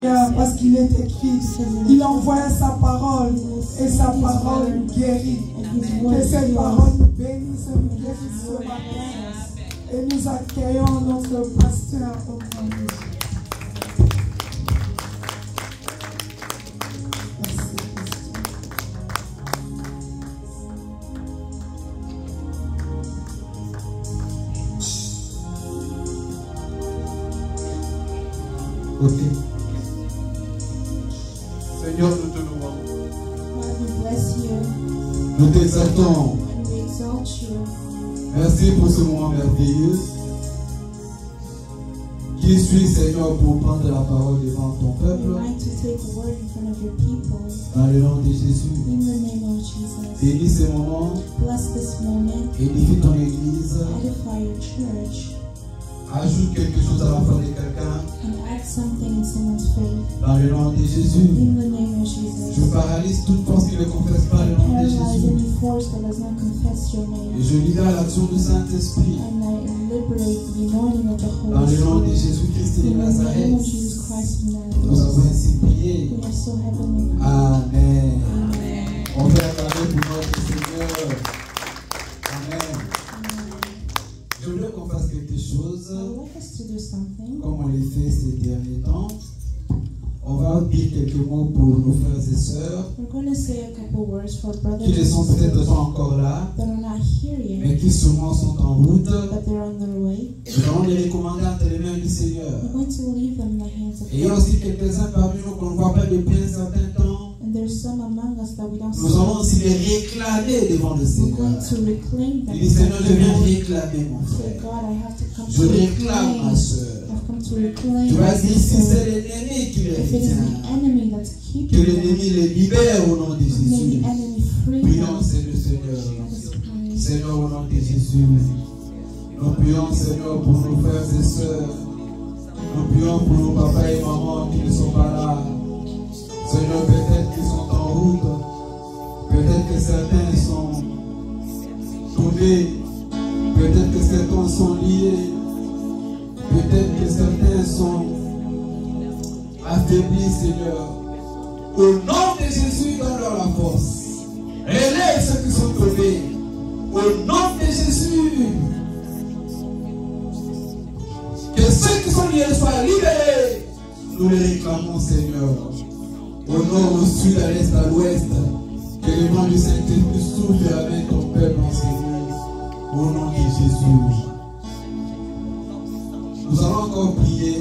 Parce qu'il est écrit, il envoie sa parole et sa parole guérit. Que cette parole nous bénisse et nous guérisse ce matin. Et nous accueillons notre pasteur au nom de Jésus. Ok. Seigneur, nous te louons. Nous t'exaltons. Merci pour ce moment merveilleux. Qui suis, Seigneur, pour prendre la parole devant ton peuple. Dans le nom de Jésus. Bénis ce moment. Édifie ton église. Ajoute quelque chose à la foi de quelqu'un. Dans le nom de Jésus. Je paralyse toute force qui ne confesse pas le nom de Jésus. Et je libère l'action du Saint-Esprit. Dans le nom de Jésus-Christ de Nazareth. Nous avons ainsi prié. Amen. On va acclamer pour notre Seigneur. Amen. Je voudrais qu'on fasse quelque chose comme on l'a fait ces derniers temps. On va dire quelques mots pour nos frères et sœurs qui ne sont peut-être pas encore là, mais qui sûrement sont en route. Nous allons les recommander entre les mains du Seigneur. Et il y a aussi quelques-uns parmi nous qu'on ne voit pas depuis un certain temps. Nous allons aussi les réclamer devant le Seigneur. Il dit, Seigneur, je viens réclamer mon frère. Je réclame ma soeur. Tu vas dire, si c'est l'ennemi qui les retient, que l'ennemi les libère au nom de Jésus. Prions, c'est le Seigneur. Seigneur, au nom de Jésus. Nous prions, Seigneur, pour nos frères et sœurs. Nous prions pour nos papas et mamans qui ne sont pas là. Seigneur, peut-être qu'ils sont en route. Peut-être que certains sont tombés. Peut-être que certains sont liés. Peut-être que certains sont affaiblis, Seigneur. Au nom de Jésus, donne-leur la force. Relève ceux qui sont tombés. Au nom de Jésus. Que ceux qui sont liés soient libérés. Nous les réclamons, Seigneur. Au nord, au sud, à l'est, à l'ouest. Que le nom du Saint-Esprit souffle avec ton peuple en Seigneur. Au nom de Jésus. Nous allons encore prier.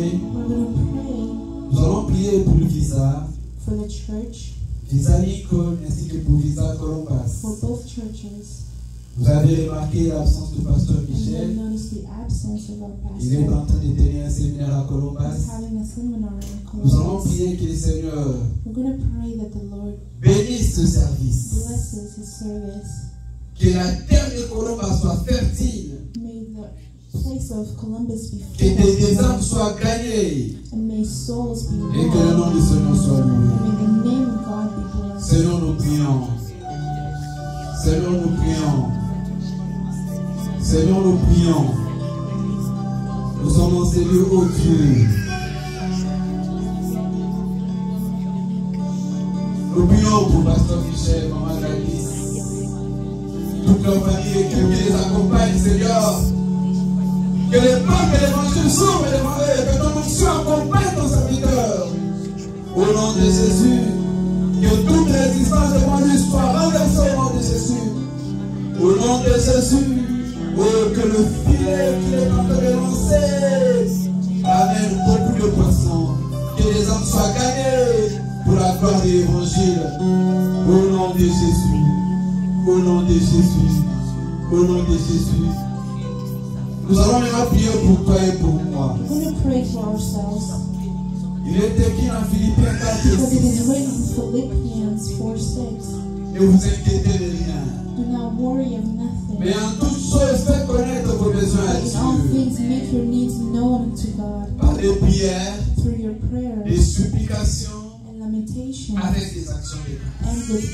Nous allons prier pour le visa. Visa Lincoln ainsi que pour visa Columbus. Vous avez remarqué l'absence du pasteur Michel. Il est en train de tenir un séminaire à Columbus. Nous allons prier que le Seigneur bénisse ce service. Que la terre de Columbus soit fertile. Que des âmes soient gagnées. Et que le nom du Seigneur soit loué. Seigneur, nous prions. Seigneur, nous prions. Seigneur, nous prions. Nous sommes en Seigneur, ô Dieu. Nous prions pour Pasteur Michel, Maman Gladys, toute leur famille, que les accompagne, Seigneur. Que les peuples et l'évangile s'ouvrent et que ton onction accompagne ton serviteur. Au nom de Jésus, que toute résistance devant lui soit renversée au nom de Jésus. Au nom de Jésus, oh, que le filet qu'il est en train de lancer amène beaucoup de poissons. Que les hommes soient gagnés pour la gloire de l'évangile. Au nom de Jésus. Au nom de Jésus. Au nom de Jésus. Nous allons maintenant prier pour toi et pour moi. Il est écrit en Philippiens 4:6. Ne vous inquiétez de rien. Mais en toutes choses, faites connaître vos besoins à Dieu. Par des prières, des supplications lamentation avec des actions de grâce. and with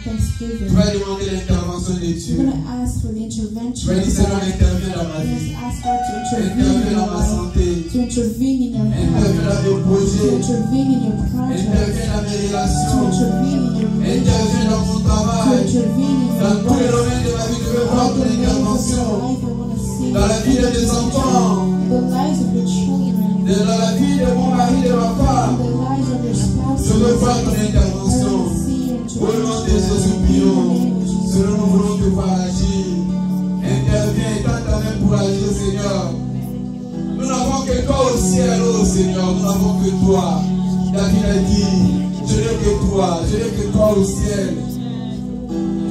thanksgiving. Tu vas demander l'intervention de Dieu. You're going to ask for the Tu intervention vas of dire, Seigneur, God. interviens dans ma You're vie. going to ask God to intervene in Interviens your dans ma life, santé. to intervene in your Interviens health, dans mes to projets. intervene in your project, Interviens dans mes to relations. intervene in your Interviens dans mon relationship, to travail. intervene in Dans your tous les work. domaines de ma vie, je veux voir All ton the ways of your intervention. life, I want to see Dans la vie de tes enfants. the lives of your children, Dans la vie de mon mari, de ma femme. the lives of your spouses. Je veux voir ton I intervention. want to see your Au nom de intervention. Jésus, In the prions. name of Jesus. Selon nous voulons te voir agir. Interviens et tends ta main pour agir, Seigneur. Nous n'avons que toi au ciel, oh Seigneur. Nous n'avons que toi. David a dit, je n'ai que toi. Je n'ai que toi au ciel.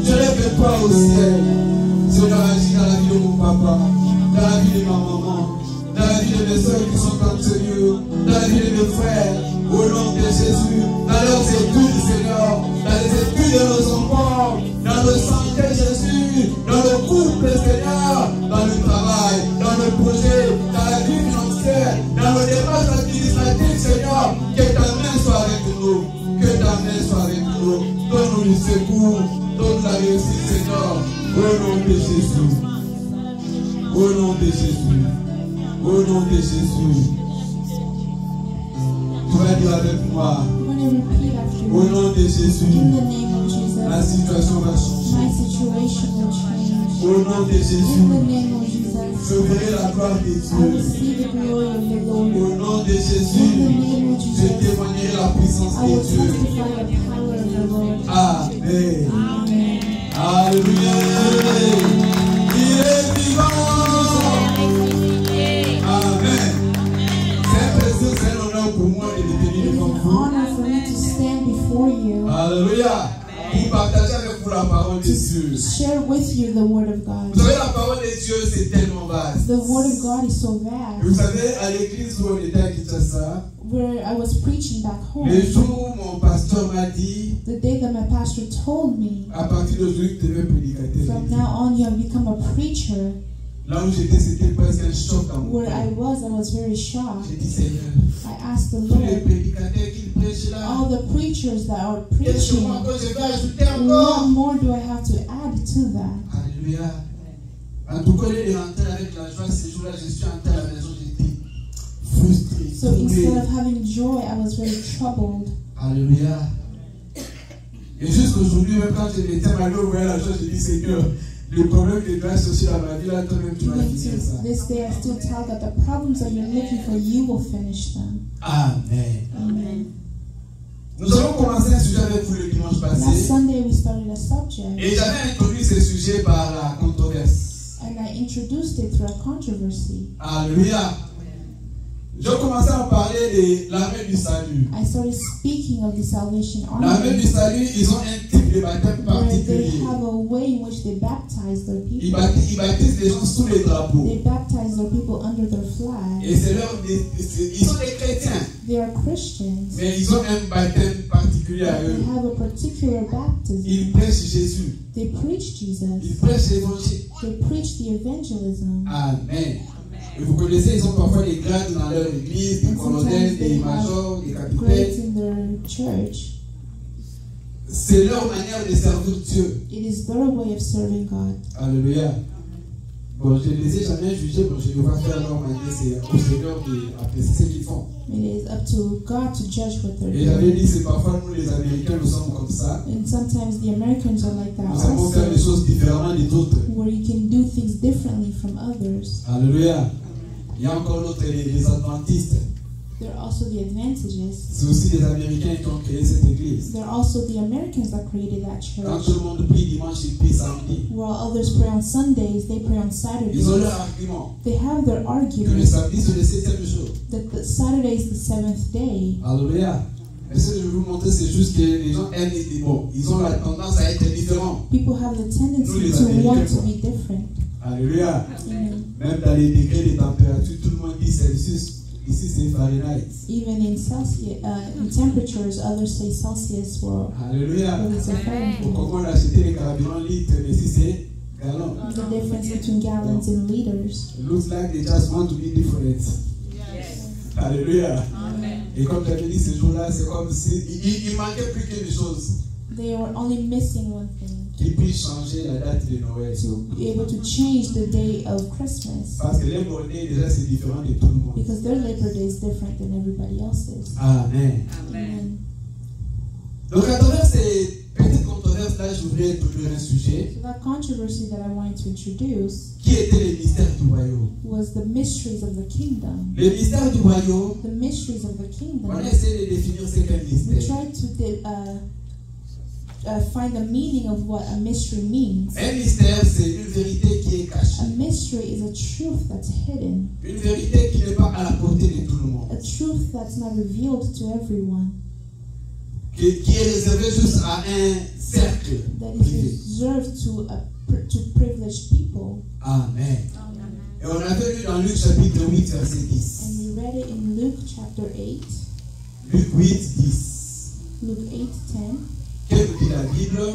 Je n'ai que toi au ciel. Seigneur, agis dans la vie de mon papa, dans la vie de ma maman, dans la vie de mes soeurs qui sont comme Seigneur, dans la vie de mes frères, au nom de Jésus, dans leurs études, Seigneur, dans les études de nos enfants, dans nos santé, Jésus, dans nos couples, Seigneur, dans le travail, dans nos projets, dans la vie financière, dans nos démarches administratives, Seigneur, que ta main soit avec nous, que ta main soit avec nous, donne-nous le secours, donne la réussite, Seigneur, au nom de Jésus, au nom de Jésus, au nom de Jésus. Tu vas dire avec moi, I'm going to repeat after au me. nom de Jésus, In the name of la Jesus, situation va changer. my situation will change. Au nom de In the Jésus, name of Jesus, je verrai la gloire de I will Dieu. see the glory of the Lord. Au nom de In the Jésus, name of je Jesus, témoignerai la puissance I will de Dieu. testify the power of the Lord. Amen. Amen. Alléluia. Il est vivant. Amen. C'est un plaisir, c'est un honneur pour moi de It venir is devant an vous. honor for me to stand before you Alléluia. Pour partager avec vous la parole de Dieu. to share with you the Word of Vous God. savez, la parole de Dieu, c'est tellement vaste. The Word of God is so Vous vast. savez, à l'église où on était à Kinshasa, Where I was preaching back home, le jour où mon pasteur m'a dit, the day that my pastor told me, à partir d'aujourd'hui, tu devais prédicateur. from now on you have become a preacher, Là où j'étais, c'était presque un choc à mon where cœur. I was very shocked. J'ai dit, Seigneur, I asked the tous les Lord, prédicateurs qui prêchent là, all the preachers that are qu'est-ce que preaching, moi encore je vais ajouter what encore? more do I have to add to that? Alléluia. En tout cas, au lieu de rentrer avec la joie, ces jours-là, je suis entré à la maison, j'étais frustré. So instead of having joy, I was very troubled. Alléluia. Et jusqu'aujourd'hui, même quand je m'étais mal au voyage la joie, j'ai dit, Seigneur, le problème que tu as cherché dans ma vie, là, toi-même, tu vas Even finir to ça. this day, I still tell God the problems that you're looking for, you will finish them. Amen. Amen. Nous avons commencé un sujet avec vous le dimanche Last passé. Sunday, we started a subject, Et j'avais introduit ce sujet par la controverse. and I introduced it through a controversy. Alléluia. Je commençais à parler de l'armée du salut. I started speaking of the Salvation L'armée du Army, salut, ils ont un type de baptême where they particulier. have a way in which they baptize their Ils people. baptisent les gens sous les drapeaux. They baptize their people under their flag. Et c'est ils sont des chrétiens, They are Christians. mais ils ont un baptême particulier à They eux. have a particular baptism. Ils prêchent Jésus. They preach Jesus. Ils prêchent l'évangile. They preach the evangelism. Amen. Et vous connaissez, ils ont parfois des grades dans leur église, des And colonels, sometimes des they majors, des have grades capitaines. in their church. C'est leur manière de servir Dieu. It is their way of serving God. Alléluia. Bon, je ne les ai jamais jugés, bon, je ne vais pas faire leur manière, c'est au Seigneur d'apprécier ce qu'ils font. It is up to God to judge what they're Et j'avais doing. dit, c'est parfois nous les Américains, nous sommes comme ça. And sometimes the Americans are like that Nous savons faire les also, choses différemment des autres. where you can do things differently from others. Alléluia. Il y a encore l'autre, les adventistes. There are also the advantages. C'est aussi les Américains qui ont créé cette église. There are also the Americans that created that Quand church. tout le monde prie dimanche, ils prient samedi. While others pray on Sundays, they pray on Ils ont Saturdays. leur argument They have their que le argument samedi c'est le 7e jour. that the Saturday is the seventh day. Alléluia. Mais ce que je vais vous montrer, c'est juste que les gens aiment les démons. Ils ont la tendance à être différents. People have the tendency Nous, les to want Américains, to be different. Alléluia. Amen. Même dans les degrés de température, tout le monde dit Celsius. Ici, c'est Fahrenheit. Even in Celsius, in temperatures, others say Celsius or Alléluia. what is it Fahrenheit. Comment on a acheté les carburants litres, mais ici, c'est gallons. The difference between gallons and liters. It looks like they just want to be different. Alléluia. Et comme tu avais dit, ce jour-là, c'est comme si il manquait plus qu'une chose. They were only missing one thing. Qu'ils puissent changer la date de Noël. To be able to change the day of Christmas. Parce que les Mornais, déjà, c'est différent de tout le monde. Because their Labor Day is different than everybody else's. Amen. Amen. Donc à travers ces petites controverses-là, je voudrais introduire un sujet. So that controversy that I wanted to introduce Qui était les mystères du royaume? was the mysteries of the kingdom. Les mystères du royaume, The mysteries of the on kingdom. a essayé de définir ce qu'est un We mystère. tried to find the meaning of what a mystery means. Un mystère, c'est une vérité qui est A cachée. mystery is a truth that's hidden, Une vérité qui n'est pas à la portée de tout le monde. a truth that's not revealed to everyone, Qui est réservée juste à un cercle that is privé. reserved to privileged people. Amen. Et on avait lu dans Luc chapitre 8, verset And 10. we read it in Luke chapter 8, Luc 8, 10. Luke 8:10. Qu'est-ce que dit la Bible?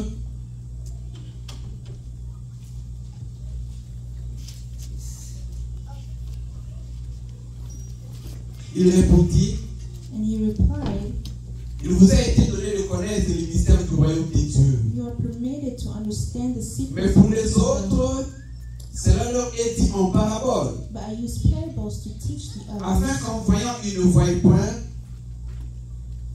Il répondit, And he replied, il vous a été donné de connaître les mystères du royaume des dieux. "You are permitted to understand the Mais secrets pour of les the kingdom, autres, cela leur est dit en parabole, but I use parables to teach the afin others, qu'en voyant ils ne voient point,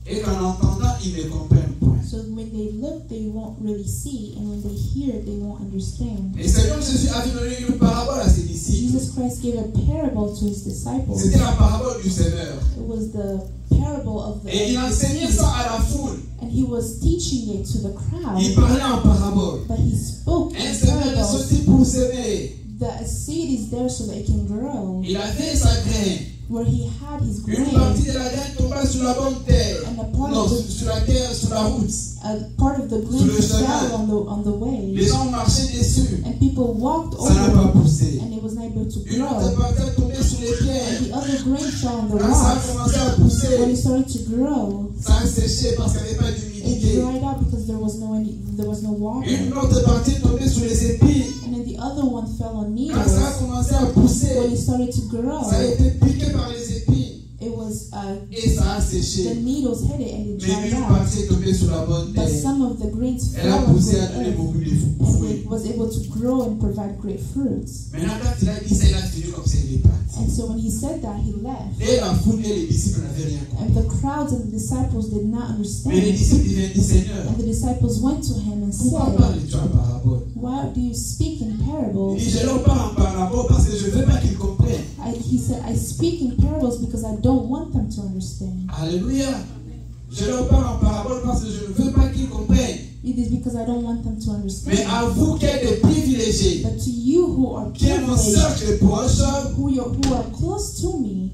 et qu'en entendant ils ne comprennent point. so when they look, they won't really see, and when they hear, they won't understand." Et Seigneur Jésus avait donné une parabole à ses disciples. Jesus Christ gave a parable to his disciples. C'était la parabole du Seigneur. It was the parable of the Et il enseignait ça à la foule. and he was teaching it to the crowd, Il parlait en parabole. but he spoke Un in semeur est parables. sorti pour s'aimer. The seed is there so that it can grow. Il avait sa graine. Where he had his Une grain, partie de la graine tomba sur la bonne terre. and a part Non, of the sur la terre, sur la route. part of the grain Sur le chemin. fell on the way, Les gens marchaient dessus. and people walked Ça n'a pas over it, poussé. and it was not able to Une autre grow. partie est tombée sur les And pierres. the other grain fell on the Quand ça a rocks. commencé à When pousser, it started to grow, ça a séché parce qu'il n'y avait pas it d'humidité. dried up because there was no water. Une autre partie est tombée sur les épines. And then the other one fell on Quand ça a needles. commencé à When pousser, it started to grow, ça a été piqué par les épines. it was Et ça a the séché. needles hit it and it Mais dried une out. partie est tombée sur la bonne But terre. some of the grains Elle a fell on poussé the à donner earth, beaucoup de and fruits. it was able to grow and provide great fruits. Maintenant, quand il a dit ça, il a tenu comme ça, il est parti. And so when he said that, he left. Et la foule et les disciples n'avaient rien compris. And the crowds and the disciples did not Mais les understand. disciples ils viennent dire, Seigneur, And the disciples went to him and pourquoi said, parles-tu en parabole? "Why do you speak in Il parables?" dit, je leur parle en parabole parce que je ne veux pas qu'ils comprennent. He said, "I speak in parables because I don't want them to understand. Alléluia. Je leur parle en parabole parce que je ne veux pas qu'ils comprennent. It is because I don't want them to Mais understand." à vous qui êtes des privilégiés, But to you who are qui est mon privileged, cercle proche, who are close to me,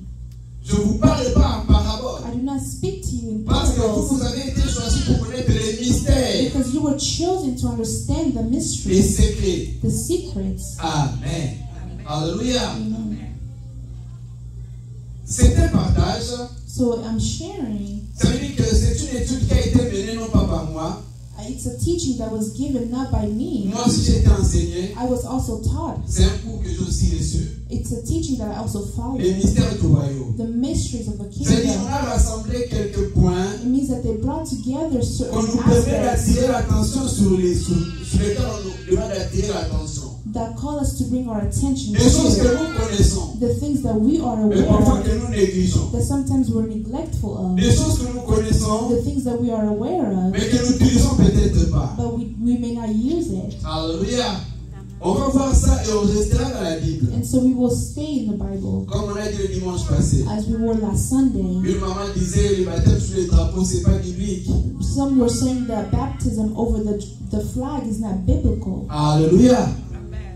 je ne vous parle pas en parabole. I do not speak to you in Parce que parables vous avez été choisis pour connaître les mystères, because you were chosen to understand the les mysteries, secrets. the secrets. Amen. Alléluia. Amen. C'est un partage. So I'm sharing. Ça veut dire que c'est une étude qui a été menée non pas par moi. It's a teaching that was given not by me. Moi aussi j'ai été enseigné. I was also taught. C'est un cours que j'ai aussi reçu. It's a teaching that I also followed. Les mystères du royaume. The mysteries of the C'est-à-dire qu'on kingdom. a rassemblé quelques points It means that they brought together qu'on certain nous permet aspects d'attirer l'attention sur lesquels on nous demande d'attirer l'attention. that call us to bring our attention Des choses que to nous connaissons, the things that we are mais aware parfois of, que nous négligeons. that sometimes we're neglectful of, Des choses que nous connaissons, the things that we are aware of, mais que nous n'utilisons peut-être pas. but we may not use it. Alléluia. On va voir ça et on restera dans la Bible. And so we will stay in the Bible. Comme on a dit le dimanche passé. As we were last Sunday, Une maman disait le baptême sous les drapeaux, c'est pas biblique. some were saying that baptism over the flag is not biblical. Alléluia.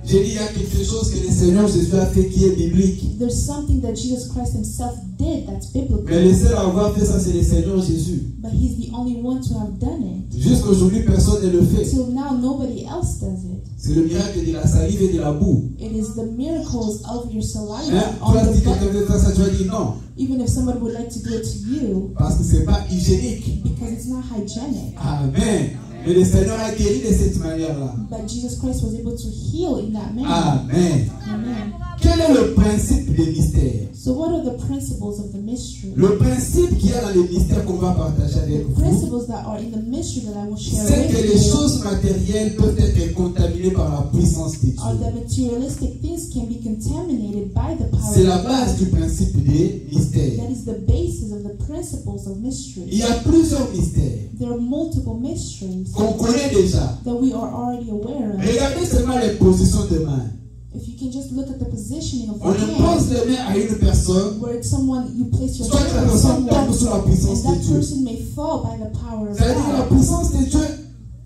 J'ai dit il y a quelque chose que le Seigneur Jésus a fait qui est biblique. There's something that Jesus Christ himself did that's biblical. Mais le seul à avoir fait ça, c'est le Seigneur Jésus. But he's the only one to have done it. Jusqu'à aujourd'hui, personne ne le fait. Till now, nobody else does it. C'est le miracle de la salive et de la boue. It is the miracles of your saliva Hein? on Toi, the si quelqu'un butt. veut faire ça, tu vas dire non. Even if somebody would like to do it to you, Parce que c'est pas hygiénique. because it's not hygienic. Amen. Mais le Seigneur a guéri de cette manière-là. But Jesus Christ was able to heal in that manner. Amen. Amen. Quel est le principe des mystères? So what are the principles of the mystery? Le principe qu'il y a dans les mystères qu'on va partager avec The vous, principles that are in the mystery that I will share c'est que with les you choses matérielles peuvent être contaminées par la puissance de are Dieu. that materialistic things can be contaminated by the power C'est la of base du God. principe des mystères. That is the basis of the principles of Il mystery. y a plusieurs mystères There are multiple mysteries qu'on connaît déjà. that we are already aware of. Regardez seulement les positions de main. If you can just look at the positioning of On the impose hand, les mains à une personne, where it's someone, you place your soit que la hand on personne tombe someone, sous la puissance and de that Dieu. person may fall by the power of C'est-à-dire que la God. puissance de Dieu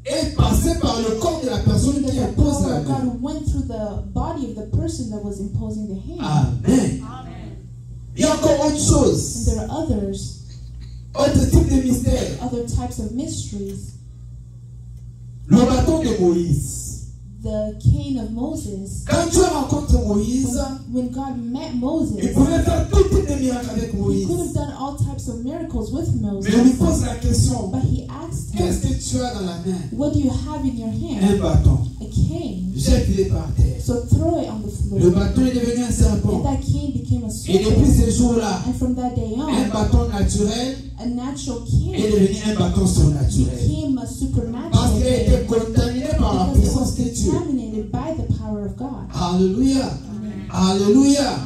est passée par le corps de la personne Meaning qui that the impose power la of main. God went through the body of the person that was imposing the hand. Amen. Il y a encore autre And chose. there are others, Autre type de mystère. other types of mysteries. Le bâton de Moïse. The cane of Moses. Quand Dieu rencontre Moïse, When God met Moses, il pouvait faire tout type de miracles avec he Moïse. could have done all types of miracles with Moses. Mais on lui pose la question, But he asked qu'est-ce him, que tu as dans la main? what do you have in your Un hand? bâton. A cane. Jette-le par terre. So throw it on the Le floor. bâton est devenu un serpent. And that cane became a Et depuis serpent. ce jour-là, And from that day un on, bâton naturel a natural est cane devenu un bâton surnaturel. became a Parce supernatural qu'il a cane. été contaminé par la Because it puissance was de Dieu. contaminated by the power of God. Alléluia. Alléluia.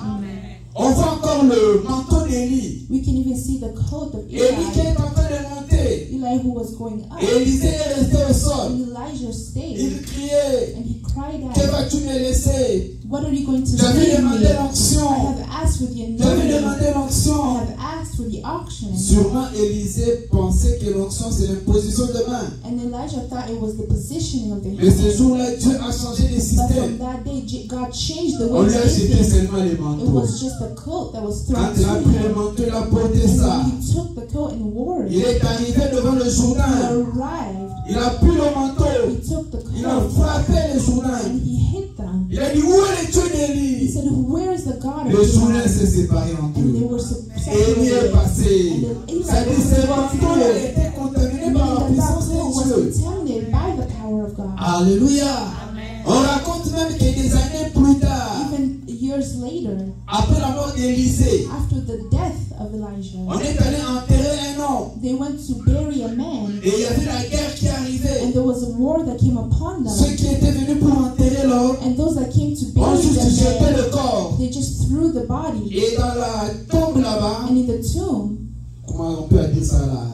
On voit encore le manteau d'Élie. We can even see the coat of Élie qui Eli. est en train de monter. Eli who was going up. Et Élisée est resté au sol. And Elijah stayed. Il criait, And he cried que out, vas-tu me laisser? what are you going to J'avais do to demandé me? l'onction. I have asked for the J'avais anointing. demandé I l'onction. have asked for the auction. Sûrement Élisée pensait que l'onction c'est l'imposition de main. And Elijah thought it was the positioning of the Mais ce hand. jour-là, Dieu a changé de But from système. that day, God changed the On way lui a they jeté did. seulement les It manteaux. was just a coat that was Quand thrown il a to pris le him. manteau, il a porté And ça. when he took the coat and wore Il it, est arrivé devant le he Jourdain. arrived. Il a pris le manteau. He took the Il a coat frappé le Jourdain. and he hit them. Il a dit, où est le Dieu He d'Élie? said, where is the God of Le Jourdain Israel? s'est séparé en And they deux. were Élie est separated. passé. And then Eli Ça dit, ce manteau a été contaminé par la meaning that puissance coat was de Dieu. contaminated by the power of God. Alléluia. On raconte même que des années plus tard, Even years later, après la mort d'Élisée, after the death of Elijah, on est allé enterrer un homme. they went to bury a man, Et il y avait la guerre qui arrivait. and there was a war that came upon Ceux them. qui étaient venus pour enterrer l'homme And those that came to ont bury juste jeté them, le corps. they just threw the body. Et dans la tombe là-bas, And in the tomb, comment on peut dire ça là?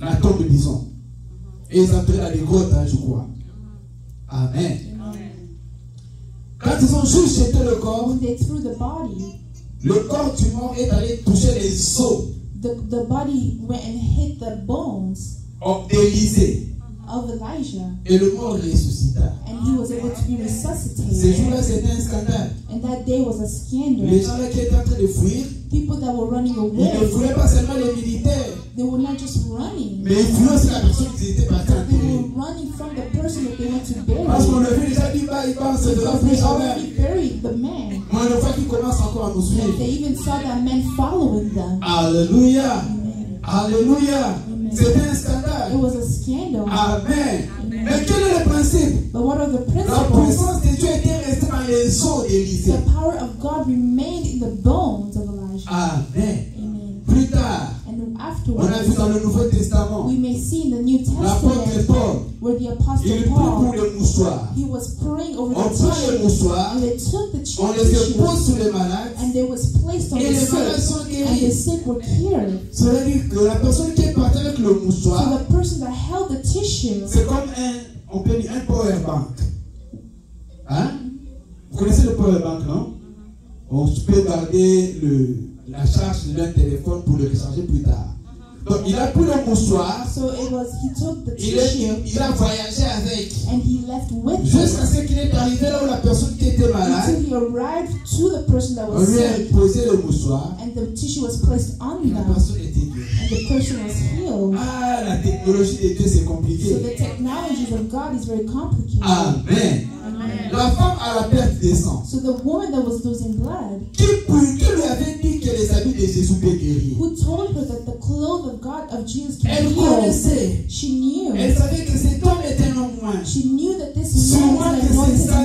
La tombe, disons. Et ils entraient dans des grottes, hein, je crois. Amen. Quand ils ont juste jeté le corps, when they threw the body, le corps du mort est allé toucher les os the body went and hit the bones d'Élisée. of Elijah, Et le mort ressuscita. and he was able to be Ces resuscitated. jours-là, c'était un scandale. And that day was a Les scandal. gens là qui étaient en train de fuir, People that were running ils ne away, fuyaient pas seulement les militaires, they were not just running, mais ils fuyaient aussi la personne qui était partie but they enterrer. were running from the person that they went to bury. Parce qu'on a vu déjà dit, bah, il pense de la Because they prière. already buried the man. Mais on voit qu'il commence encore à nous suivre. They even saw that man following them. Alléluia. Amen. Alléluia. C'était un It scandale. was a scandal. Amen. Mais quel est le principe? But what are the La principles? puissance de Dieu était restée dans les os d'Élisée. The power of God remained in the bones of Elijah. Amen. Amen. Plus tard, And on a afterwards, vu dans le Nouveau Testament, we may see in the New l'apôtre Testament Paul, where the Apostle il prie pour Paul, les mouchoirs. he was praying over On the prend les tissue, mouchoirs, and they took the on les tissue, dépose sur les malades, and they was placed on et the les malades sick, sont and the guéris. sick were cured. Ça veut dire que la personne qui est partie avec le So mouchoir, the person that held the tissue, c'est comme on peut dire un power bank. Hein? Vous connaissez le power bank, non? On peut garder la charge d'un téléphone pour le recharger plus tard. Donc il a pris le mouchoir, so it was, he took the il tissue, a voyagé avec. and he left with Jusqu'à him ce qu'il est arrivé là où la personne qui était malade, until he arrived to the person that on was lui a sick, posé le mouchoir and the tissue was placed on et la them, personne était guérie. and the person was healed. Ah, la technologie de Dieu c'est So compliqué. the technologies of God is very complicated. Amen. Amen. La femme à la perte de sang, So the woman that was losing blood, qui lui avait dit que les habits de Jésus pouvaient guérir. who told her that the clothes of God of Jesus can Elle heal, connaissait. she knew. Elle savait que c'est She knew that this Sûrement man que is an anointed ses man,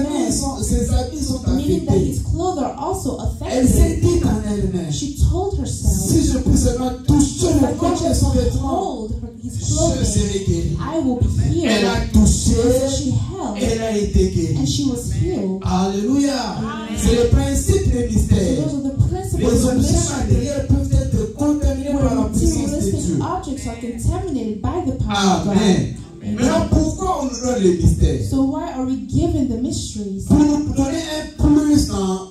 habits sont meaning that affectés. his clothes are also Elle s'est affected. dit en elle-même, She told herself, si je peux seulement toucher if le I corps can de just son vêtement, hold his je clothing, serai guérie. I will be Elle a healed. touché, So she held, elle a été guérie. and she was healed. Alléluia. C'est le principe des So mystères. those are the principles Les of objets mystery, matériels peuvent être contaminés par la where puissance de materialistic Dieu. objects are contaminated by the power of God. Amen. Maintenant, pourquoi on nous donne les mystères? So why are we given the mysteries? Pour nous donner un plus dans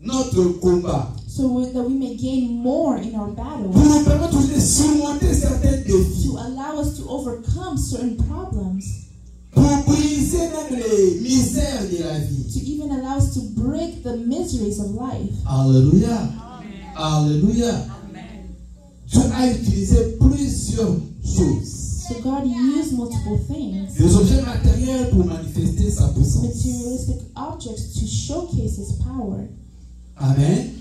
notre combat. So that we may gain more in our battle. Pour nous permettre de surmonter certains défis. To allow us to overcome certain problems. Pour briser même les misères de la vie. To even allow us to break the miseries of life. Alléluia. Alléluia. Dieu a utilisé plusieurs choses. So God used multiple things. Des objets matériels pour manifester sa puissance. Materialistic objects to showcase His power. Amen.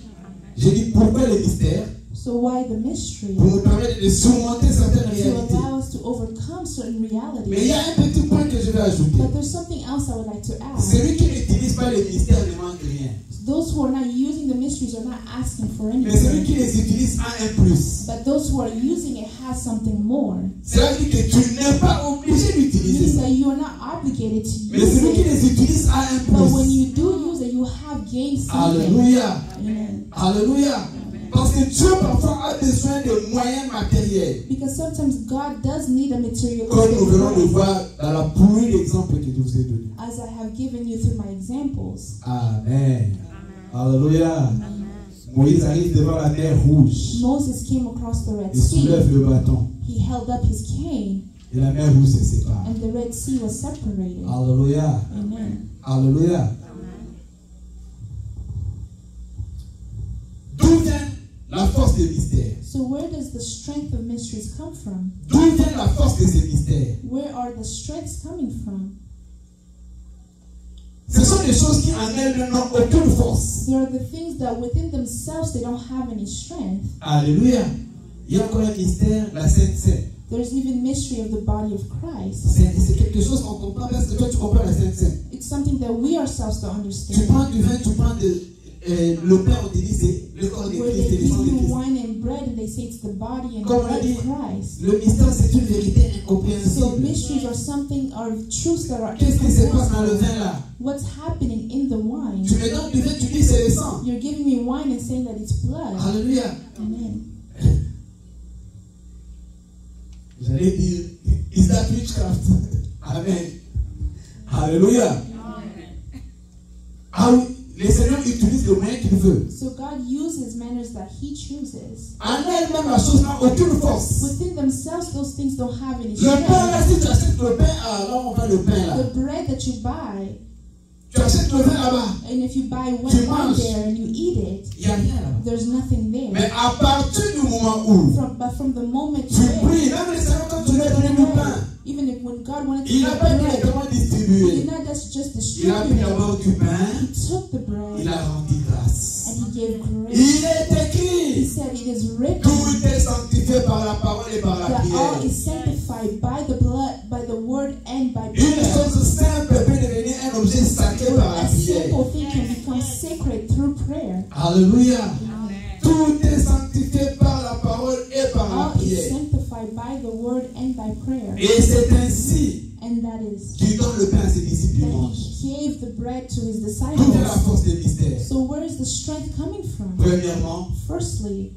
J'ai dit pourquoi les mystères? So why the mystery? Pour nous permettre de surmonter certaines To réalités. allow us to overcome certain Mais il realities. y a un petit point que je vais ajouter. But there's something else I would like to add. Celui qui n'utilise pas les mystères ne manque rien. Those who are not using the mysteries are not asking for Mais celui qui anything. les utilise a un plus. But those who are using it has something more. Cela veut dire que tu n'es pas obligé d'utiliser Meaning ça. that you are not obligated to Mais use celui qui it. les utilise a un But when plus. you do use it, you have gained something. Alléluia. Amen. Alléluia. Parce que Dieu parfois a besoin de moyens matériels. Because sometimes God does need a materialistic Comme nous venons de life, voir dans la pluie d'exemples que je vous ai donné. as I have given you through my examples. Amen. Alléluia. Moïse arrive devant la mer rouge. Moses came across the Red Il soulève Sea. le bâton. He held up his cane, Et la mer rouge se sépare. and the Red Sea was separated. Alléluia. Amen. Alléluia. D'où vient la force des mystères? So where does the strength of mysteries come from? D'où vient la force de ces mystères? Where are the strengths coming from? Ce sont des choses qui en elles n'ont aucune force. There are the things that within themselves they don't have any strength. Alléluia. Il y a encore un mystère, la Sainte Seine. There's even mystery of the body of Christ. C'est quelque chose qu'on comprend parce que toi tu comprends la Sainte Seine. It's something that we ourselves don't Tu understand. prends du vin, tu prends le pain, on te dit c'est le corps de Where Christ they et le sang give de you Christ. wine and bread and they say it's the body and Comme on blood dit, of Christ. le mystère c'est une vérité So incompréhensible. mysteries are something, are truths that are Qu'est-ce qui se passe dans le incomprehensible. vin là? What's happening in the wine? Tu me donnes du vin, tu dis c'est le sang. You're giving me wine and saying that it's blood. Alléluia. Amen. J'allais dire, is that witchcraft? Amen. Alléluia. Ah oui, le Seigneur utilise le moyen qu'il veut. So God uses manners that He chooses. En elle-même, la chose n'a aucune force. Within themselves, those things don't have any Le pain là, strength. si tu achètes le pain, là on va le pain là. The bread that you buy, Tu achètes le vin là-bas, and if you buy Tu wine manges. there and you eat it, il n'y a rien là-bas. there's nothing there. Mais à partir du moment où But from the moment tu you pries, même le Seigneur quand tu lui as donné du pain, even if when God wanted to il give n'a pas bread, directement He distribué. did not just Il a pris distribute it. d'abord du pain, He took the il bread a rendu grâce. and He gave grace. Il est He écrit, said it is written tout est sanctifié par la parole et par la that all prière. is sanctified by the blood, by the word, and by Une prayer. chose simple peut devenir un objet sacré par la A prière. simple thing can become sacred through prayer. Alléluia. Tout est sanctifié par la parole et par la All is prière. sanctified by the word and by prayer. Et c'est ainsi And that is qu'il donne le pain à ses disciples that dimanche. He gave the bread to His D'où vient la disciples. force des mystères? So where is the strength coming from? Premièrement, Firstly,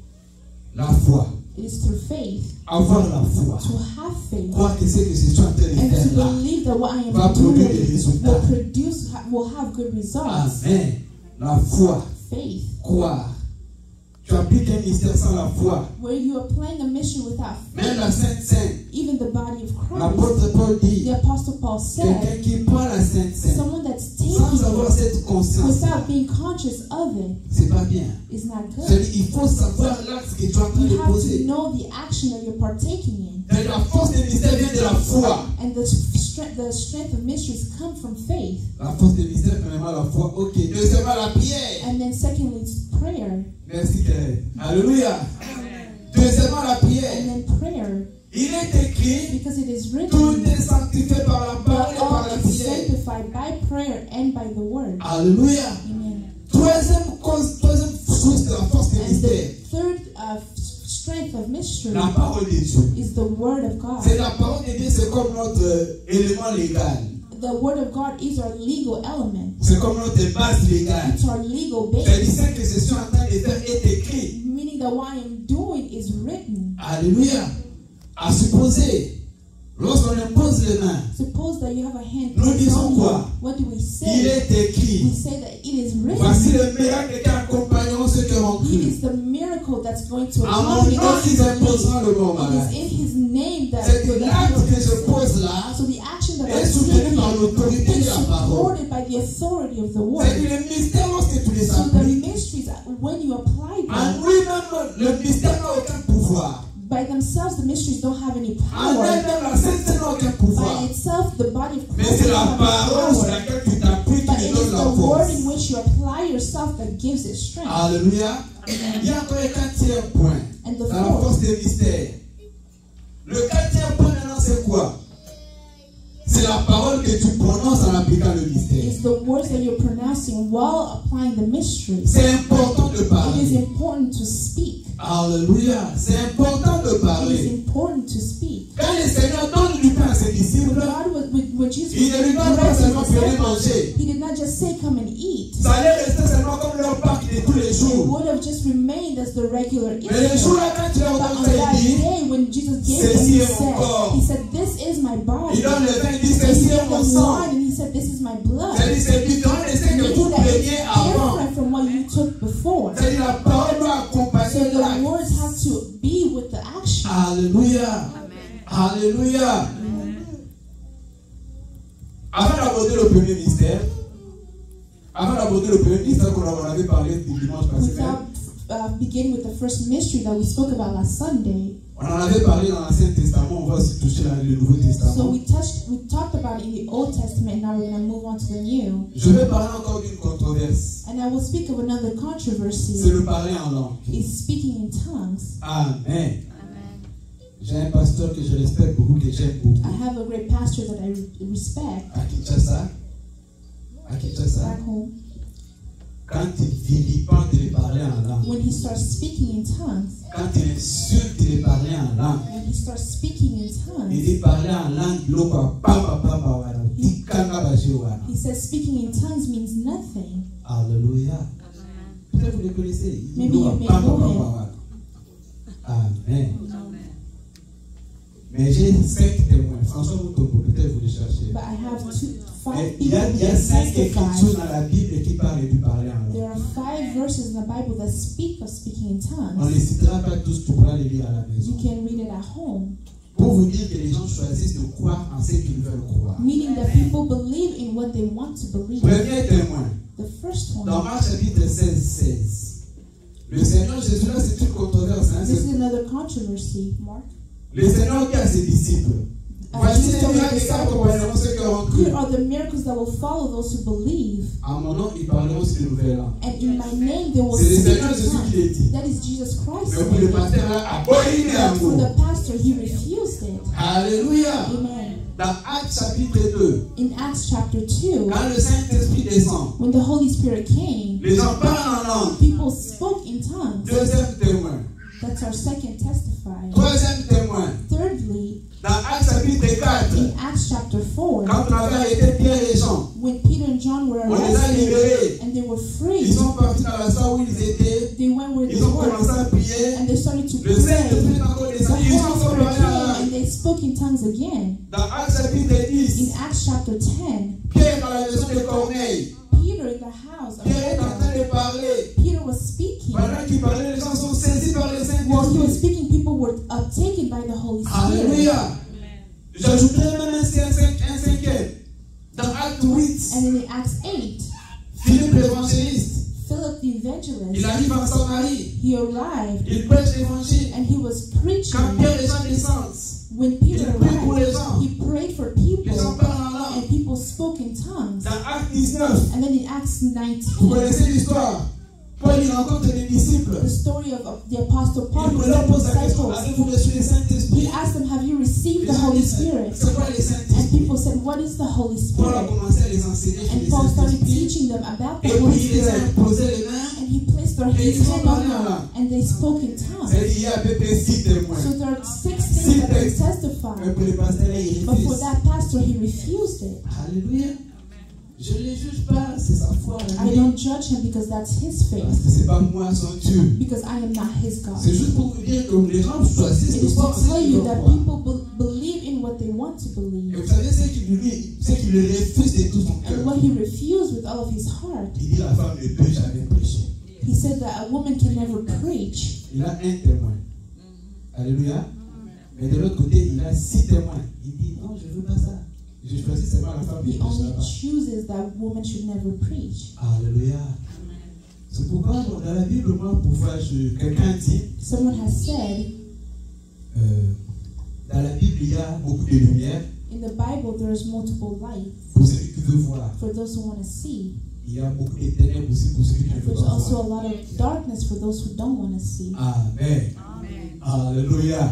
la foi. it is through faith. Avoir la foi. To have faith. Croire que ce que je suis en train de And to faire là believe that what I va am produire des doing résultats. will have good results. Amen. La foi. Faith. Croire. Tu appliques un mystère sans la foi. Where you are playing a mission without Même faith, la Sainte Seine. even the body of Christ. L'apôtre Paul dit, The Apostle Paul quelqu'un said, qui prend la Sainte Seine someone that's taking sans avoir it cette conscience, without being conscious of it c'est pas bien. is not C'est-à-dire, good. il faut savoir l'acte que tu es en train de You have to poser. know the action that you're partaking in. Et la force des mystères vient de la foi. And the strength of mysteries come from faith. La force des mystères, premièrement, la foi. Ok. Deuxièmement, la prière. And then secondly, it's prayer. Merci, Karen. Alléluia. Deuxièmement, la And prière. then prayer, Il est écrit, because it is tout written est sanctifié par la parole that et par prière. sanctified by prayer and by the word. Alléluia. Amen. Troisième chose de la force des And mystères. the third strength of mystery La parole de Dieu. is the word of God. C'est la parole de Dieu, c'est comme notre élément légal. The word of God is our legal element. C'est comme notre base légale. It's our legal C'est basis. dit que je suis en train de faire est écrit. Meaning that what I am doing is written. Alléluia. À supposer, lorsqu'on impose les mains, Suppose that you have a hand nous placed disons on you. quoi? What do we Il say? est We écrit. say that it is Voici written. le miracle qui accompagneront ceux qui ont He cru. is the miracle that's going to À mon accompany nom, those ils who believe. imposeront le mot It malade. is in his name that C'est the l'acte que je people. pose là So the action that est I'm soutenu taking par l'autorité is de la parole. supported by the authority of the C'est word. que le mystère, lorsque tu les So the appliques, mysteries, when you apply en them, lui-même, le mystère n'a aucun pouvoir. by themselves, the mysteries don't have any En power. elle-même, la sainteté n'a aucun pouvoir. By itself, the body of Mais Christ c'est doesn't la have parole sur any power. laquelle tu t'appliques But qui it lui donne is la the word force. in which you apply yourself that gives it strength. Alléluia. Il y a encore un quatrième point And the dans la force fourth des mystères. Le quatrième point maintenant, c'est quoi? C'est la parole que tu prononces en appliquant le mystère. is the words that you're pronouncing while applying the mysteries. C'est important de It is parler. important to speak. Alléluia. C'est important de It is parler. important to speak. Quand le Seigneur donne du pain à ses When disciples, when Jesus il ne lui donne pas blessed seulement his venez disciples, manger. he did not just say come and eat. Ça allait rester seulement comme le repas de tous les It jours. would have just remained as the regular Mais le eating. jour-là, quand tu l'as But entendu, on that il dit, day when Jesus gave them, Ceci est mon corps. he said, this is my body. il donne le vin, il dit, So he ceci est gave mon them sang. wine and he said, this is my blood. C'est-à-dire, c'est différent de ce que vous Meaning that preniez it's avant. different from what you took before. C'est-à-dire, la parole doit So accompagner the l'acte. words have to be with the action. Alléluia. Alléluia. Avant d'aborder le premier mystère, qu'on avait parlé du dimanche passé, Without beginning with the first mystery that we spoke about last Sunday, on en avait parlé dans l'Ancien Testament, on va aussi toucher dans le Nouveau so Testament. we talked about it in the Old Testament. Now we're going to move on to the New, Je vais parler encore d'une controverse. and I will speak of another C'est controversy. le parler en langue. Is speaking in tongues. Amen. J'ai un pasteur que je respecte beaucoup, que j'aime beaucoup. I have a great pastor that I respect À Kinshasa. back home. Quand il vilipende de parler en langue. When he starts speaking in tongues, Quand il insulte de parler en langue. when he starts speaking in Il tongues, dit parler en langue, l'oko papa wana. Tikanga bashi wana. he says speaking in tongues means nothing. Alléluia. Peut-être vous le connaissez. Maybe you may Papa know him. wana. Amen. Mais j'ai 5 témoins. François Moutombo, peut-être vous le cherchez. But I have Mais 5 il y people a that 5 testify. écritures dans la Bible qui parlent du parler en There langue. are 5 verses in the Bible that speak of speaking in On ne les tongues. citera pas tous, tu pourras les lire à la maison. You can read it at home. Pour vous dire que les gens choisissent de croire en ce qu'ils veulent croire. Meaning that people believe in what they want to believe. Premier témoin, The first dans one, Marc chapitre 16. Le Seigneur Jésus, là c'est une controverse. Hein, this is another controversy, Mark. le Seigneur dit à ses disciples, voici les miracles qui accompagneront ceux qui auront cru. Here are the miracles that will follow those who believe. En mon nom, ils parleront sur de nouvelles langues. And in my name they will C'est le speak Seigneur in Jésus qui tongues. l'a dit. That is Jesus Christ. Mais pour le pasteur là, abolir But for l'amour. the pastor, he refused it. Alléluia. Amen. Dans Actes chapitre 2, In Acts chapter 2, quand le Saint-Esprit descend, when the Holy Spirit came, les gens parlent en langue. people spoke in tongues. Deuxième témoin. That's our second testifier. Troisième témoin. Thirdly, Dans Actes chapitre 4, in Acts chapter 4, quand on avait arrêté Pierre et Jean, when Peter and John were on les a arrested libérés. and they were Ils free, sont partis dans la salle où ils étaient. they went where they Ils ont commencé were à prier. and they started to Le pray. Saint-Esprit est encore The descendu. Ils Holy ont encore Spirit parlé en came langue. and they spoke in tongues again. Dans Actes chapitre In 10, Acts chapter 10, Pierre dans la maison de Corneille. Peter in the house of Pierre est en train Peter, de parler. Peter was speaking. Pendant qu'il parlait, les gens sont saisis par le While he was Saint-Esprit. speaking, people were taken by the Holy Spirit. Alléluia. J'ajouterai même un cinquième. Dans Acte 8, And in Acts 8, Philippe l'évangéliste, Philip the evangelist, il arrive en Samarie. he arrived Il prêche l'évangile. and he was preaching. Quand Pierre et Jean descendent, When Peter il prie pour les arrived, gens. he prayed for Les gens people parlent en langue. and people spoke in tongues. Dans Acte 19, And then in Acts vous 19, connaissez l'histoire. Paul il rencontre des disciples. the story of the Apostle Paul Il with leur the pose la question, disciples. avez-vous reçu le He Saint-Esprit? asked them, have you received Les the gens Holy disent, Spirit? c'est quoi le And Saint-Esprit? Saint-Esprit. people said, what is the Holy Paul a Spirit? commencé à les enseigner sur And le Paul started Saint-Esprit. teaching them about the Et Holy puis il les a Spirit. imposé les mains. And he placed his hand on them, and they spoke in tongues. C'est-à-dire, il y a à peu près 6 témoins. So there are 6 things that they Mais testify. pour le pasteur, il But for refuse. that pastor, he refused it. Alléluia. Je ne les juge pas, c'est sa foi. I don't judge him because that's his faith. Parce que c'est pas moi son Dieu. Because I am not his God. C'est juste pour vous dire que les gens choisissent It de is croire to en ce tell qu'ils you veulent that croire. people believe in what they want to Et believe. vous savez, ce qui le refuse de tout son And cœur. what he refused with all of his heart, Il dit la femme ne peut jamais prêcher. he said that a woman can never preach. Il a un témoin. Alléluia. Mais de l'autre côté, il a 6 témoins. Il dit non, je ne veux pas ça. Je choisis seulement la femme qui He prêche only là-bas. chooses that woman should never preach. Alléluia. C'est pourquoi dans la Bible, moi, quelqu'un dit, Someone has said, dans la Bible, il y a beaucoup de lumière in the Bible there is multiple lights pour celui qui veut voir. for those who want to see. Il y a beaucoup de ténèbres aussi pour celui qui ne veut There's pas also a voir. lot of darkness for those who don't want to see. Amen. Alléluia.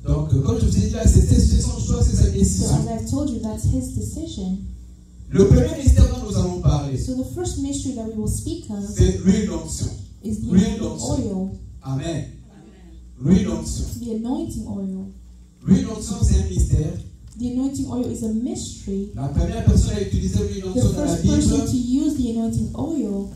Donc, comme je vous ai dit là, c'est son choix, c'est sa So décision. as I've told you, that's his decision. Le premier mystère dont nous allons parler, So the first mystery that we will speak of c'est l'huile d'onction. is the L'huile anointing d'onction. oil. Amen. L'huile d'onction. The anointing oil. L'huile d'onction, c'est un mystère. The anointing oil is a mystery. La première personne à utiliser l'huile The d'onction dans la first person Bible, to use the anointing oil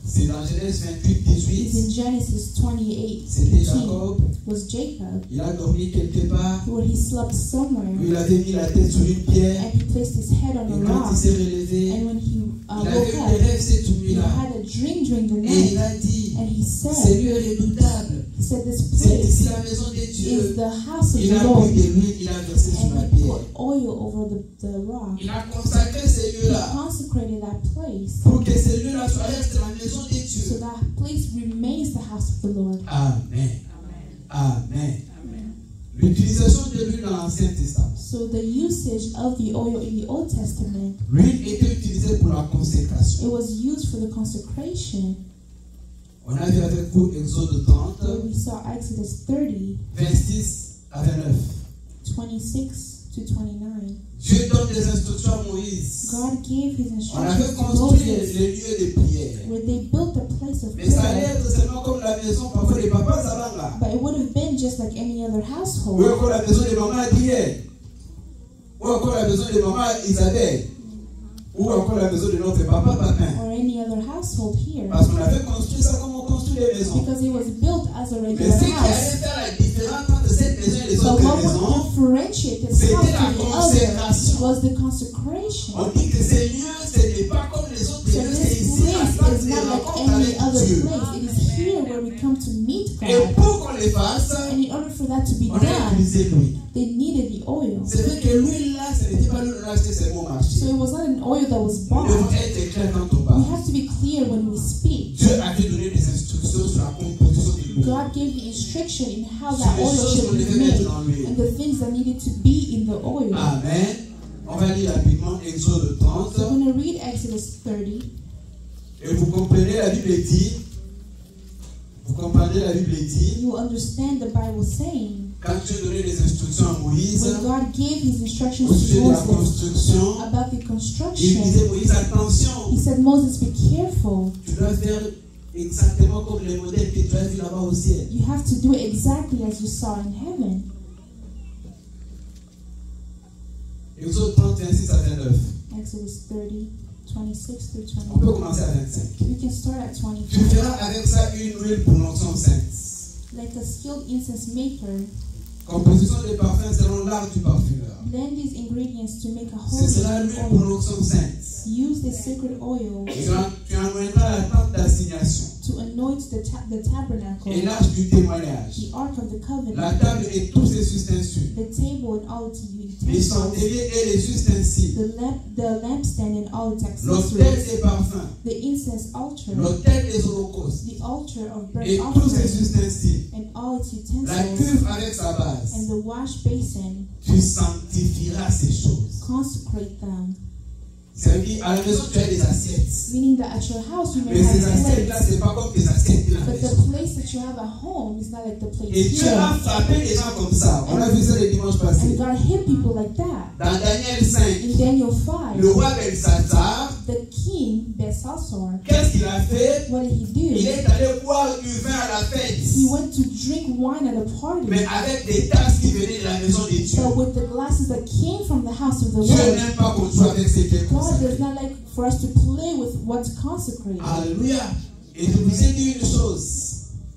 c'est dans Genèse 28, is 18. in Genesis 28, C'était 18. Jacob. Was Jacob, Il a dormi quelque part. where he slept somewhere, Où il avait mis la tête sur une pierre. and he placed his head on Et a quand rock. il s'est relevé, And when he il woke avait eu des up, rêves cette he nuit-là. had a dream during the Et night, il a dit, and he ce said, lieu est redoutable. he said, this C'est place ici la maison de is Dieu. the house of Il the a Lord. pris de l'huile, il a versé sur la And he pierre. put oil over the rock. Il a consacré ce He lieu-là consecrated that place pour que ce lieu-là soit reste la maison de so Dieu. that place remains the house of the Lord. Amen. Amen. L'utilisation de l'huile dans l'Ancien Testament. So the usage of the oil in the Old Testament, L'huile était utilisée pour la consécration. it was used for the consecration. On a vu avec vous Exode 30, Where we saw Exodus 30, 26 à 29. 26 to 29. Dieu donne des instructions à Moïse. God gave his On avait instructions to construit Moses, les lieux de prière. where they built a place of Mais ça allait prayer. être seulement comme la maison, parfois les papas avant là. But it would have been just like any other Ou household. encore la maison de maman Adrienne. Ou encore la maison de maman Isabelle. Ou encore la maison de notre papa Papin. Or any other household here. Parce qu'on avait construit ça comme on construit les maisons. Because it was built as a Mais regular ce qui allait house. faire la différence entre cette maison et les But autres what maisons, would differentiate this c'était house la from the consécration. other was the consecration. On dit que ces lieux, ce n'est pas comme les autres So lieux, c'est this ici la place place is de not like rencontre any avec other Dieu. place. It is here where we come to meet Et God. pour qu'on les fasse, And in order for that to be on a done, utilisé l'huile. they needed the oil. C'est vrai que l'huile là, ce n'était pas l'huile qu'on a acheté seulement au marché. So it was not an oil that was Nous devons bought. être clairs quand on We parle. have to be clear when we speak. Dieu avait donné des instructions sur la composition de l'huile. God gave the instruction in how Sur that les oil choses should qu'on be devait mettre made dans l'huile. and the things that needed to be in the oil. Amen. On va lire rapidement Exode 30. So I'm going to read Exodus 30. Et vous comprenez, la Bible dit, vous comprenez, la Bible dit, You will understand the Bible saying, quand Dieu donnait des instructions à Moïse, when God gave his au instructions to sujet de la Moses construction, about the il construction, disait, Moïse, attention, he said, Moses, be careful. tu dois faire exactement comme les modèles que tu as vus là-bas au ciel. You have to do it exactly as you saw in heaven. Exode 30, 26 à 29. Exodus 30, 26 through On peut 29. commencer à 25. We can start at Tu 25. feras avec ça une huile pour l'onction sainte. Like a skilled incense maker, Composition des parfums selon l'art du parfumeur. blend these ingredients to make a Ce sera holy l'huile pour oil. l'onction sainte. Use the sacred oil Et tu anointeras la tente d'assignation to anoint the tabernacle, et l'arche du témoignage, the ark of the la covenant, table et tous ses ustensiles, the table and all its les utensils, chandeliers et les ustensiles, the lampstand and all its l'autel accessories, des parfums, the incense altar, l'autel des holocaustes the altar of burnt et tous ses offering, ustensiles, and all its la utensils, cuve avec sa base. and the wash basin. Tu sanctifieras ces choses. Consecrate them. Ça veut dire, à la maison, tu as des assiettes. Meaning that at your house you may Mais ces have assiettes-là, plates, c'est pas comme tes assiettes de la but maison. the place that you have at home is not like the place Et Dieu here. a frappé les gens comme ça. On a vu ça le dimanche passé. And God are hit people like that. Dans Daniel 5, In Daniel 5, le roi Belshazzar, the king, Belshazzar, qu'est-ce qu'il a fait? what did he Il do? est allé boire du vin à la fête, He went to drink wine at a party, mais avec des tasses qui venaient de la maison de Dieu. but with the glasses that came from the house of the Dieu Lord. n'aime pas qu'on joue avec ce qui est God consacré. does not like for us to play with what's consecrated. Alléluia. Et je vous ai dit une chose.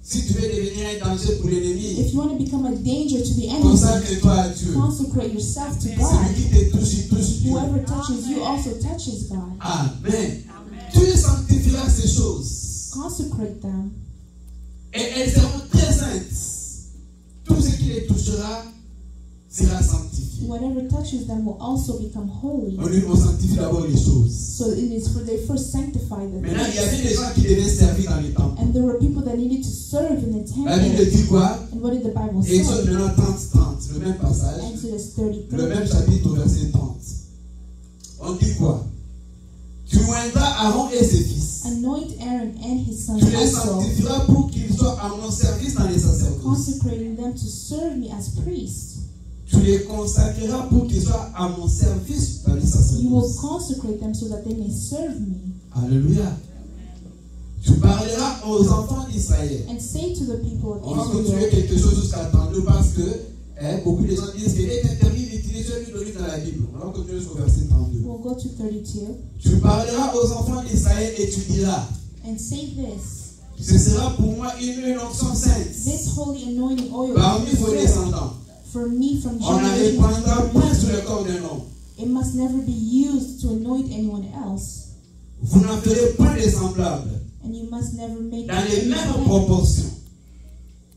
Si tu veux devenir un danger pour l'ennemi, If you want to become a danger to the enemy, consacre-toi à Dieu. consecrate yourself to Celui God. qui te touche, il touche Dieu. Whoever touches you also touches God. Amen. Tu sanctifieras ces choses. Consecrate them. Et elles seront très saintes. Tout ce qui les touchera sera sanctifié. Whatever touches them will also become holy. On sanctifie d'abord les choses. So it is for they first sanctify them. Maintenant, il y avait des gens qui devaient servir dans les temples. And there were people that needed to serve in the La Bible temple. dit quoi? And what did the Bible say? Exode maintenant 30, le même passage, Exodus le même 30. chapitre au verset 30. On dit quoi? Tu oindras Aaron et ses fils. Anoint Aaron and his sons Tu les also, sanctifieras pour qu'ils soient à mon service dans les sacerdoces. consecrating them to serve me as priests. Tu les consacreras pour qu'ils soient à mon service dans les You will sacerdoces. consecrate them so that they may serve me. Alléluia. Tu parleras aux enfants d'Israël. And say to the people On va of continuer Israel, quelque chose jusqu'à 32 parce que beaucoup de gens disent qu'il est interdit d'utiliser l'huile d'olive dans la Bible. On va continuer jusqu'au verset 32. we'll go to 32, Tu parleras aux enfants d'Israël et tu diras, and say this. ce sera pour moi une onction sainte This holy anointing oil parmi is vos reserved descendants. for me from On ne generation répandra to point sur generation. le corps d'un homme. It must never be used to anoint anyone else, Vous n'en ferez point de semblable and you must never make dans les any mêmes plan. proportions.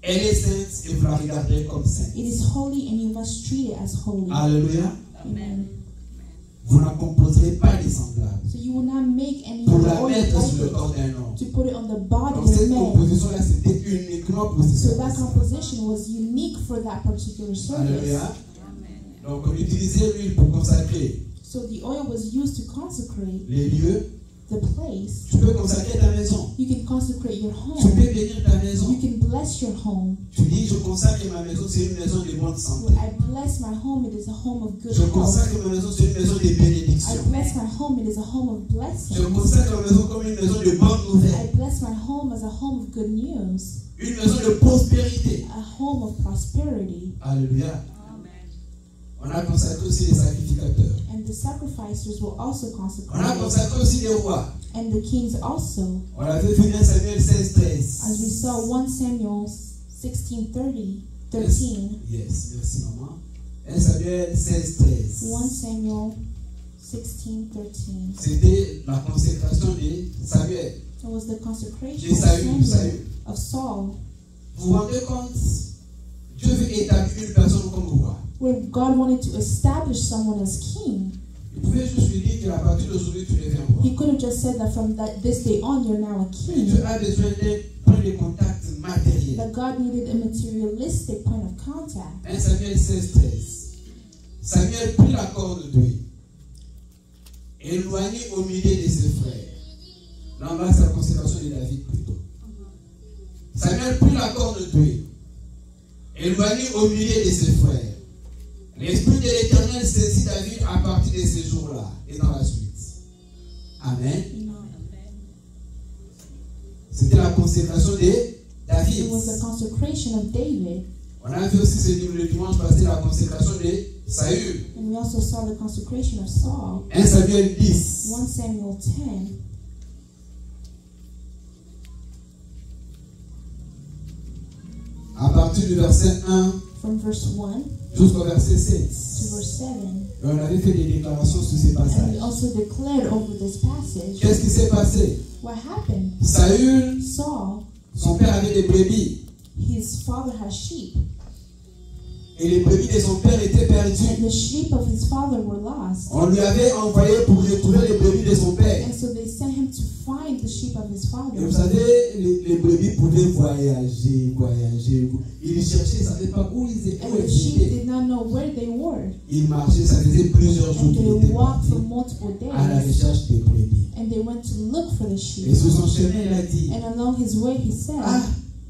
Elle est sainte et vous la regarderez comme sainte. It is holy, and you must treat it as holy. Alléluia. Amen. Vous n'en composerez pas de semblable So you will not make any pour la oil mettre like sur le it corps d'un homme. to put it on the body Donc of a cette man. composition-là, c'était uniquement pour ce So that service. composition was unique for that particular service. Alléluia. Donc on utilisait l'huile pour consacrer So the oil was used to consecrate les lieux. the place. Tu peux consacrer ta maison. You can consecrate your Tu home. peux bénir ta maison. You can bless your home. Tu dis, je consacre ma maison, c'est une maison de bonne santé. When I bless my home, it is a home of good Je health. consacre ma maison, c'est une maison de bénédiction. I bless my home, it is a home of Je blessing. consacre ma maison comme une maison de bonne I nouvelle. bless my home as a home of good news, Une maison de prospérité. a home of prosperity. Alléluia. On a consacré aussi les sacrificateurs. And the sacrificers will also On a consecrate, consacré aussi les rois. and the kings also. On avait vu 1 Samuel 16, 13. As we saw 1 Samuel 16:13. Yes, merci maman. 1 Samuel 16, 13. 1 Samuel 16:13. C'était la consécration de Samuel. It was the consecration De Saül, Samuel, of Saul, Vous vous rendez compte? Dieu veut établir une personne comme roi. where God wanted to establish someone as king. Il pouvait juste lui dire qu'à partir d'aujourd'hui, tu deviens roi. He could have just said that from this day on, you're now a Mais king. Dieu a besoin d'un point de contact matériel. But God needed a materialistic point of contact. 1 Samuel 16, 13. Samuel prit la corde d'huile, éloigné au milieu de ses frères. Là, on va c'est la consécration de David plutôt. Samuel prit la corde d'huile, éloigné au milieu de ses frères. L'Esprit de l'Éternel saisit David à partir de ces jours-là et dans la suite. Amen. C'était la consécration de David. It was the consecration of David. On a vu aussi le dimanche passé la consécration de Saül. And we also saw the consecration of Saul. 1 Samuel 10. 1 Samuel 10. À partir du verset 1 From verse 1 jusqu'au verset 7. to verse 7. Et on avait fait des déclarations sur ces And we passages. also declared over this passage. Qu'est-ce qui s'est passé? What happened? Saül, Saul, son père avait des brebis. his father has sheep. Et les brebis de son père étaient And perdues. the sheep of his father were lost. On lui avait envoyé pour retrouver les brebis de son père. And so they sent him to find the sheep of his Et father. vous savez, les brebis pouvaient voyager. Ils cherchaient, ils ne savaient pas où ils And the sheep étaient. did not know where they were. Ils marchaient, ça faisait plusieurs jours And qu'ils they étaient walked partis for multiple à la days. recherche des brebis. And they went to look for the Et sheep. sur son chemin, il a dit, And along his way he said, ah,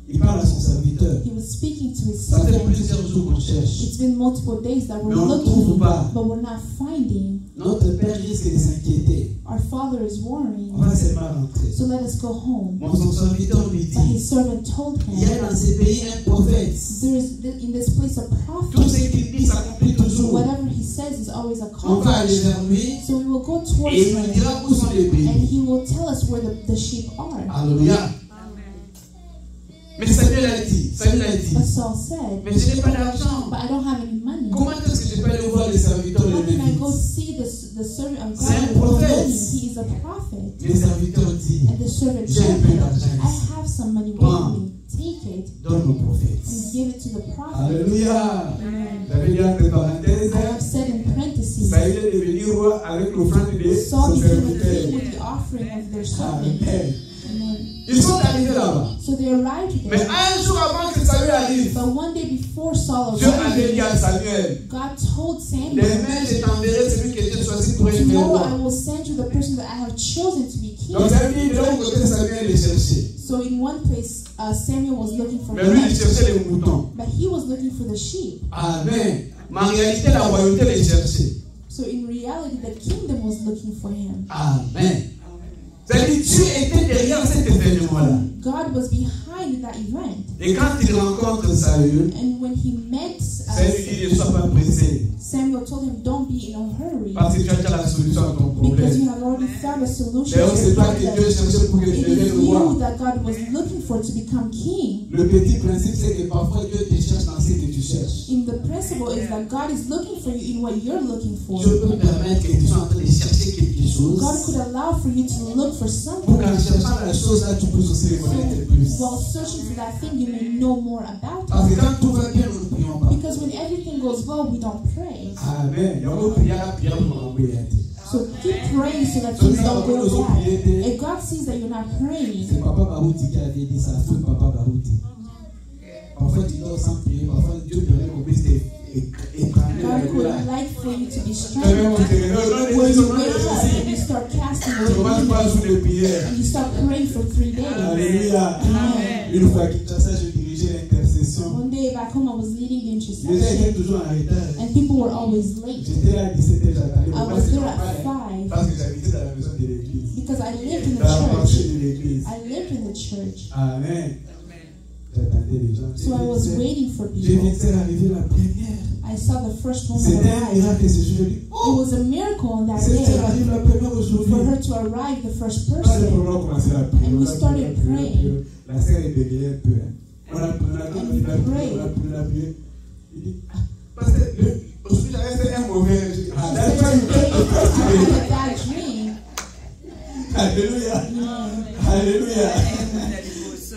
Il parle à son serviteur. He was speaking to his Ça fait servant. plusieurs jours qu'on cherche. It's been multiple days that we're Mais on ne looking, trouve pas. but we're not finding. Notre père risque de s'inquiéter. Our father is worrying. On va seulement rentrer. So let us go home. Mon son serviteur lui But dit, his servant told il y a him, dans ces pays un prophète. there is in this place a Tout prophet. ce qu'il dit s'accomplit toujours. Whatever he says is always On va aller accomplished. vers lui So we will go towards et il nous him, dira où sont les and pays. he will tell us where the sheep are. Alléluia. Mais Samuel a dit, But Saul said, mais je n'ai pas d'argent. but I don't have any money. Comment est-ce que je peux aller voir les serviteurs How de can I go l'Église? see the servant of C'est un God with no prophète. money? He is a prophet. Les serviteurs disent, And the servant j'ai un told peu him, d'argent I ici. have some money with Prends. me. Take it Donne au prophète. and give it to the prophet. Alléluia. Amen. J'avais dit entre parenthèses, I have said in parentheses, Saül est devenu roi avec l'offrande de Saul son became a serviteur. king with the offering of their servant. Amen. Amen. Ils sont arrivés là-bas. So they arrived Mais there. un jour avant que Saül arrive, But one day before Saul Dieu avait dit à arrived, Samuel, God told Samuel, demain je t'enverrai celui qui était choisi pour être tomorrow roi. I will send you the person that I have chosen to be Donc king. ça veut dire de l'autre côté, Samuel les cherchait. So in one place, Samuel was looking for Mais lui, il him, cherchait les moutons. but he was looking for the sheep. Amen. Mais en réalité, la royauté les cherchait. So in reality, the kingdom was looking for him. Amen. C'est-à-dire, Dieu était derrière cet événement-là. God was behind that event. Et quand il rencontre Saül, And when he met Saül lui dit, ne sois pas pressé. Samuel told him, don't be in a hurry, Parce que tu as déjà la solution à ton because problème. you have already found a solution D'ailleurs, to c'est your toi que Dieu problem. cherchait pour que tu It deviennes is roi. you that God was looking for to become king. Le petit principe, c'est que parfois Dieu te cherche dans ce que tu cherches. In the principle is that God is looking for you in what you're looking for. Dieu peut permettre que tu sois en train de chercher quelque chose God could allow for you to look for pour something. qu'en cherchant la chose là, tu puisses aussi les connaître plus. While searching for that thing, you may know more about Parce it. que quand tout va bien, nous ne prions pas. Because when everything goes well, we don't pray. Amen. Il y a une prière pour m'envoyer. So keep praying so that things don't go bad. If God sees that you're not praying, C'est Papa Barouti qui avait dit ça, feu Papa Barouti. Parfois tu dors sans prier, parfois Dieu permet qu'on puisse écraser la God would colère. like for you to be Tu peux même strengthened. dire, non, non, When ils you sont wake up pas and you start casting Tu commences away pas sous les prières. and you start praying for 3 days. Alléluia. Amen. Une fois à Kinshasa, je dirigeais l'intercession. One day back home, I was leading the Les gens étaient intercession, toujours en retard. and people were always late. J'étais là à 17h, j'attendais. I Pourquoi was c'est there normal, at 5 parce que j'habitais dans la maison de l'église. because I lived in the Dans la church. pensée de l'église. I lived in the church. Amen. J'attendais les gens. So I was waiting for J'ai vu people. arriver la première. I saw the first woman C'était un arrive. miracle ce jour. It was a miracle on that C'est day arrive la première aujourd'hui. for her to arrive, the first Pas de person. problème, on commençait à prier. And we On a started prié, praying. La sœur est bégayée un peu. On a prié, on a prié. Il dit, parce que aujourd'hui, j'avais fait un mauvais. Ah, She said, "Today, I had a bad dream." Alléluia. Yeah. Alléluia.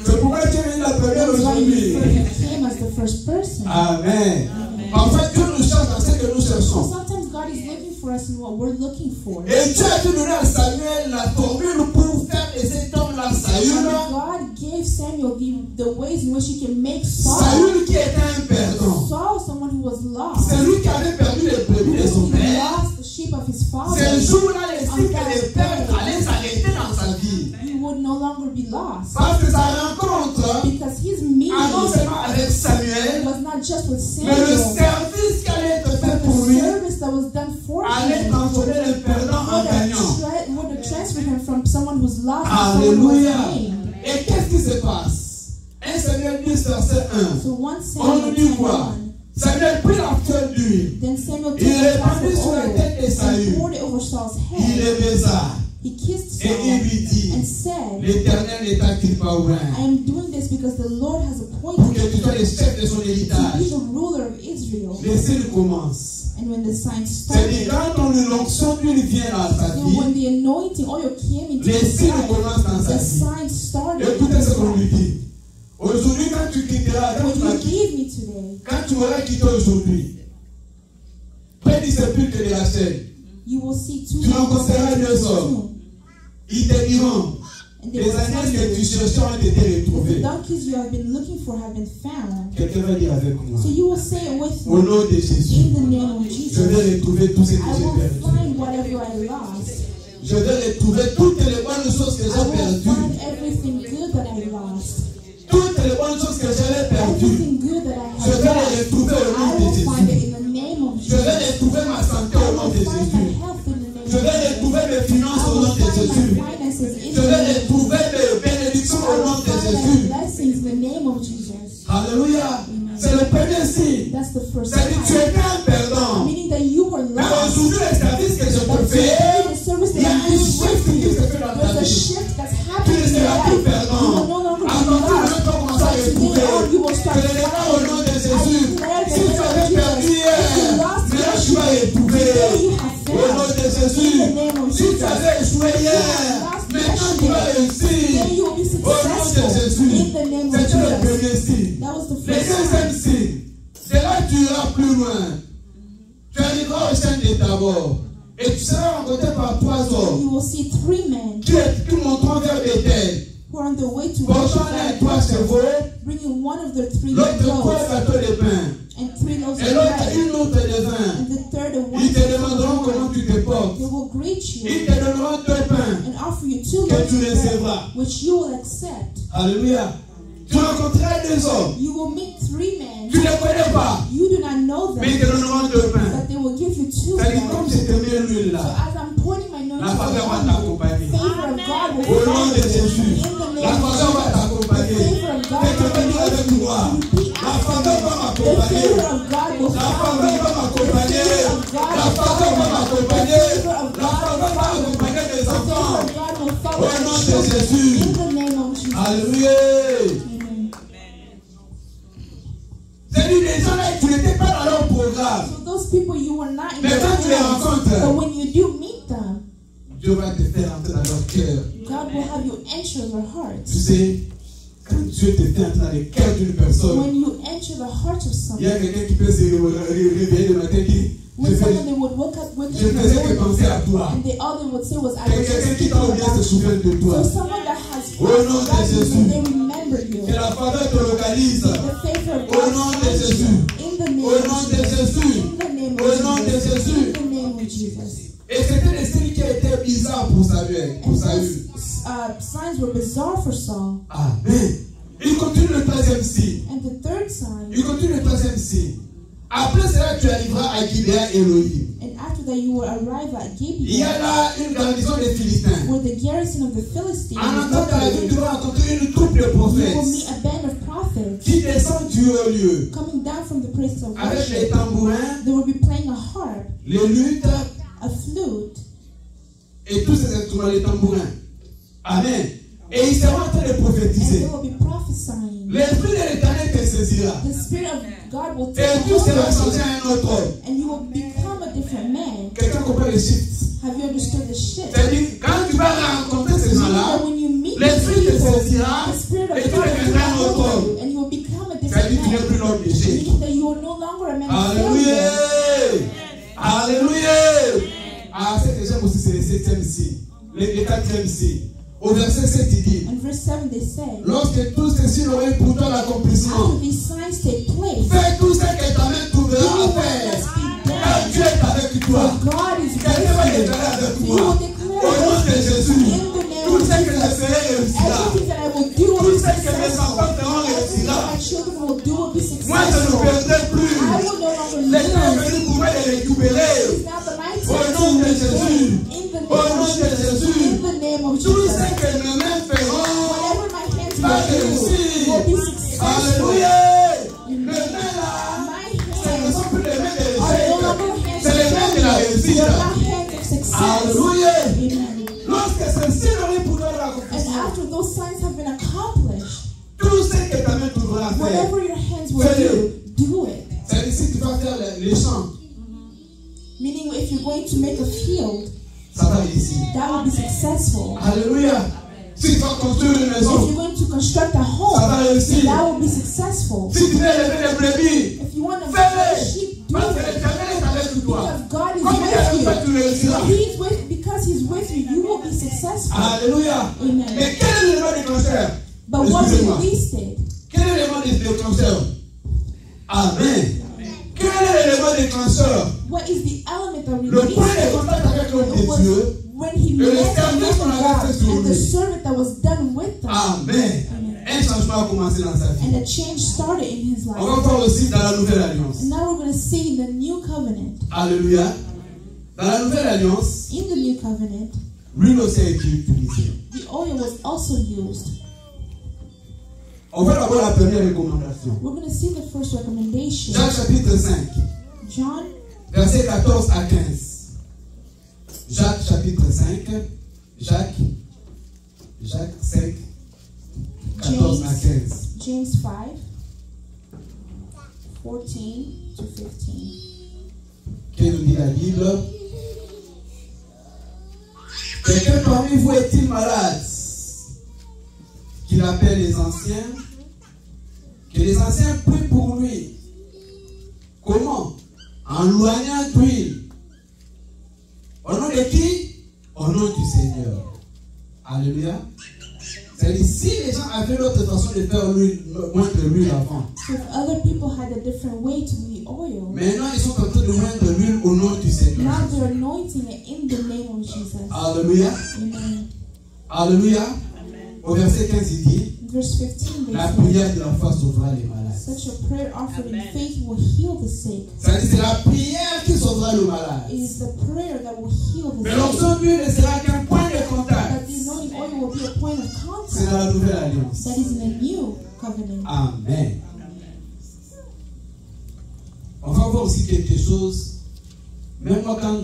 C'est pourquoi tu es la première That's why aujourd'hui. you came as the first person. Amen. En fait, Dieu nous cherche dans ce que nous So cherchons. sometimes God is looking for us in what we're looking for. Et Dieu a donné à Samuel la formule pour faire de cet homme-là And Saül. God gave Samuel the ways in which he can make Saul, Saül qui était un perdant. Saul someone who was lost. C'est lui qui avait perdu les brebis de son He père. lost the sheep of his C'est father. le jour-là, il sait que les pères allaient s'arrêter dans sa vie. He would no longer be lost. Parce que sa rencontre, Because his meeting non seulement avec Samuel, was not just with mais le Samuel, service qui allait être fait but pour the lui service that was done for allait him transformer le perdant en gagnant. would have transferred him from someone who's lost to someone Alléluia. who's gained. Et qu'est-ce qui se passe? 1 Samuel 10, verset 1. So 1 On Samuel nous dit quoi? 10:1. Samuel prit la fleur d'huile. Then Samuel took Il the flask répandit of sur la oil tête de Saül. and poured it over Saul's Il head. le baisa. He kissed Et il Saul lui dit, and said, l'Éternel ne t'a-t-il pas oint I am doing this because the Lord has pour appointed que tu me sois le chef de son to be héritage. the ruler of Israel. Laissez-le commence. And when the sign C'est-à-dire, started, quand l'onction d'huile vient dans sa so when vie, the anointing oil came into les his signes life, commencent dans sa the vie. sign started. Écoutez ce qu'on lui dit. Aujourd'hui, quand tu quitteras, What you gave me today, quand tu auras quitté aujourd'hui, près du sépulcre de Rachel, you will see two tu rencontreras deux hommes. tomb, Ils te diront, and they les will années tell que tu you, cherchais ont été the retrouvées. donkeys you have been looking for have been found. Quelqu'un va dire avec moi. So you will say it with Au me, nom de Jésus, in the name of je Jesus. vais retrouver tout ce que I j'ai will perdu. find whatever I lost. Je vais retrouver toutes les bonnes choses que I j'ai will perdues. find everything good that I lost. Toutes les bonnes choses j'avais perdu, everything good that I je have vais les lost, retrouver au nom I de will find Jésus. it in the name of Je vais Jesus. retrouver ma santé au nom I de will find my Jésus. health in the name Je of vais Jesus. retrouver mes finances I au nom will de find Jésus. my finances in Je the vais name of retrouver Jesus. mes bénédictions I au nom will de find my Jésus. blessings in the name of Jesus. Alléluia. C'est le premier signe. That's the first C'est-à-dire que tu sign. étais un perdant. Meaning that you were Mais lost. aujourd'hui, le service que je te But fais, today, the service il y a that un you shift qui se fait dans ta there's a vie. shift that's Tu happening ne in your seras plus life. You perdant. will no longer À be partir de lost. maintenant, tu vas commencer à From today retrouver. on, you will start Que le débat au nom de Jésus. I declare Si tu avais the name perdu of hier, Jesus. If you lost maintenant tu vas retrouver. today you have Au nom failed. de Jésus. In the name of Si tu Jesus. avais échoué hier, maintenant tu vas réussir. Today you will be Au nom de successful. Jésus. In the name of C'était le Jesus. premier signe. That was the Le first deuxième sign. signe, c'est là que tu iras plus loin. Tu arriveras au sein de Tabor et tu seras rencontré par 3 hommes You will see 3 men qui monteront vers Bethel, who are on their way to portant l'un 3 chevaux, bringing one of their 3 l'autre 3 goats gâteaux de pain and 3 loaves of et l'autre bread, une autre de vin. and the third of one Ils te cup of demanderont comment wine. tu te portes. They will greet Ils you te donneront 2 pains and offer you 2 que loaves tu of bread, recevras. which you will accept. Alléluia. Tu rencontreras 2 hommes. You will meet 3 men. Tu ne les connais pas, You do not know mais ils them, te donneront 2 pains. but they will give you 2 C'est-à-dire, comme bread. je te mets l'huile So là, as I'm pointing my nose la faveur va to the t'accompagner. favor of God will Au nom follow de you. Jésus, In the la name of faveur va Jesus. t'accompagner. The favor of God Quelqu'un peut will dire avec moi, repeat la after faveur me. va The m'accompagner. favor of God will La follow faveur me. va m'accompagner. La faveur va m'accompagner. La faveur va accompagner mes The enfants. favor of God will follow Au nom my de children. Jésus. In the name of Jesus. Alléluia. Amen. C'est-à-dire, les gens là, tu n'étais pas dans leur programme. So those people you were not in Mais their quand tu les plans, rencontres, but when you do meet them, Dieu va te faire entrer dans leur cœur. God will have you enter their Tu hearts. sais, quand Dieu te fait entrer dans le cœur d'une personne, When you enter the heart of il y a someone, quelqu'un qui peut se réveiller le matin et dire, when someone they would wake up with je faisais que penser à toi. and all they would say was, I Que was just quelqu'un qui thinking t'a oublié se about you. souvient de toi. So someone that has Au nom de forgotten you, Jésus. they remember you. Que la faveur te localise. The favor of Au God nom de finds Jésus. you. In the name Au nom of de Jesus. Jésus. In the name Au nom of de Jesus. Jésus. In the name of Jesus. Et c'était des signes qui étaient bizarres pour Saül. And Pour Saül. those signs were bizarre for Saul. Amen. Il continue le 3e signe. And the third sign, Il continue le 3e signe. Après cela, tu arriveras à Gibéa Elohim. and after that you will arrive at Il y a Gibeah, là une garnison des Philistins. where the garrison of the Philistines En is entrant dans la ville, tu located. vas rencontrer une troupe de You will prophètes meet a band of prophets qui descendent du haut lieu coming down from the place of avec les worship. tambourins, They will be playing a harp, les luttes a flute, et tous ces instruments, les tambourins. Amen. Et ils seront en train de and prophétiser. they will be prophesying. L'Esprit de l'Éternel te saisira. The Spirit of God will Et take tu hold seras of changé you, à un autre homme. and you will become a different man. Quelqu'un comprend le shift. Have you understood the shift? C'est-à-dire, quand tu vas rencontrer ces gens-là, That when you meet l'Esprit te people, saisira the Spirit of et tu God will take deviendras un autre hold of homme. you, and you will become a C'est-à-dire, different tu n'es plus man. l'homme d'échec. Meaning that you are no longer a man of Alléluia. failure. Alléluia. Ah, ce que j'aime aussi, c'est le 7e signe. Le 4e signe. Au verset 7, il dit, And verse 7 they say, lorsque tous ces signes auront pour toi l'accomplissement, after these signs take place, fais tout ce que ta main trouvera do à what faire. must be Car done. Dieu est avec toi. For God is Quelqu'un va with you. déclarer avec So you moi. will Au nom de declare Jésus, in the name tout of ce que je Jesus. ferai réussira. Everything that I will do will Tout be ce que mes successful. enfants feront Everything réussira. that my children will do will be Moi, je ne successful. perdrai plus. I will no longer Les temps est lose. venu pour moi de récupérer. It's now the night Au nom de Jésus. in the Au name nom of de Jesus. Jésus. In the name of Tout Jesus. ce que mes mains feront Whatever my hands va will do réussir. will be successful. Alléluia. Les mains là, My ce ne hands sont plus les mains de are no l'échec. longer hands C'est les mains de la of failure. réussite. They're not hands of success. Alléluia. Amen. Lorsque ceci n'aurait pour toi And l'accomplissement, after those signs have been accomplished, tout ce que ta main trouvera à faire, whatever your hands will do it. c'est ici que tu vas faire les champs, Meaning, if you're going to make a field, ça va réussir. that will be successful. Alléluia. Si tu vas construire une If maison, you're going to construct a ça home, va réussir. that will be successful. Si tu veux élever les brebis, If you want to fais-le. raise sheep, do Parce que it. l'Éternel est avec toi. Because God is Comme il est avec toi, tu with réussiras. you. He's with, because He's with you, you will be successful. Alléluia. Amen. Mais quel est l'élément déclencheur? But what Excusez-moi. released it? Quel est l'élément déclencheur? Amen. Quel est l'élément déclencheur? What is the element that Le released point de it? contact avec l'homme It de was Dieu. when He le met service with qu'on avait God fait sur and the lui. servant that was done with them. Amen. Un changement changement a commencé dans sa vie. And a change started in his On life. va voir aussi dans la nouvelle alliance. And now we're going to see in the new covenant. Alléluia. Dans la nouvelle alliance, In the new covenant, l'huile aussi a été utilisée. the oil was also used. On va d'abord la première recommandation. We're going to see the first recommendation. Jacques chapitre 5, John, versets 14 à 15. Jacques chapitre 5, Jacques 5, 14 à 15. James 5, 14 to 15. Qu'est-ce que nous dit la Bible? Quelqu'un parmi vous est-il malade? Qu'il appelle les anciens, que les anciens prient pour lui. Comment? En loignant d'huile. Au nom de qui? Au nom du Seigneur. Alléluia. C'est-à-dire, si les gens avaient l'autre façon de faire moindre l'huile avant, So if other people had a different way to the oil, maintenant ils sont en train de moindre l'huile au nom du Seigneur. now they're anointing it in the name of Jesus. Alléluia. Amen. Alléluia. Au verset 15, il dit, Verse 15, they la say, prière de la foi sauvera les malades. such a prayer offered in faith will heal the sick. C'est-à-dire, c'est la prière qui sauvera le malade. It is the prayer that will heal the Mais sick. l'onction d'huile ne sera qu'un point de contact. But the anointing oil will be a point of C'est dans contact. la nouvelle alliance. That is in the new covenant. Amen. On va voir aussi quelque chose. Même moi, quand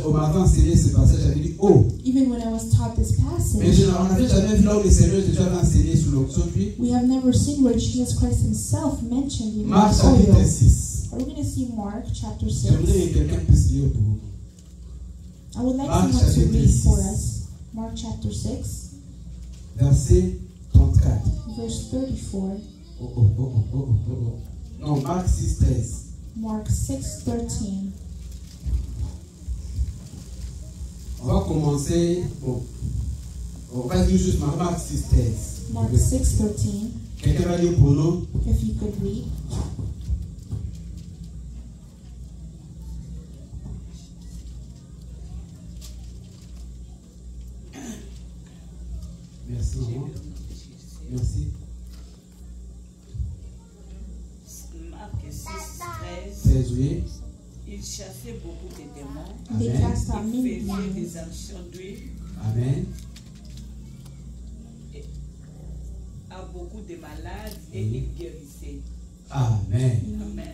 on m'avait enseigné ce passage, j'avais dit, oh, Even when I was taught this mais passage, on n'avait jamais vu là où le Seigneur déjà avait enseigné sur l'onction d'huile. we have never seen where Jesus Christ himself mentioned the Marc anointing chapitre oil. 6. Are we going to see Mark chapter Je voudrais 6? que quelqu'un puisse lire pour vous. I would like Mark someone to chapitre read 6. for us. Mark chapter 6, Verset 34. verse 34. Non, Marc 6, 13. Mark 6:13. On va commencer. On va dire juste Marc 6, 13. Mark 6:13. Quelqu'un va lire pour nous. If you could read. Merci, maman. Merci. Marc 6, 13. 13, oui. Il chassait beaucoup de démons. They Amen. cast out Il many faisait demons. des actions d'huile Amen. à beaucoup de malades et il guérissait. Amen. Amen.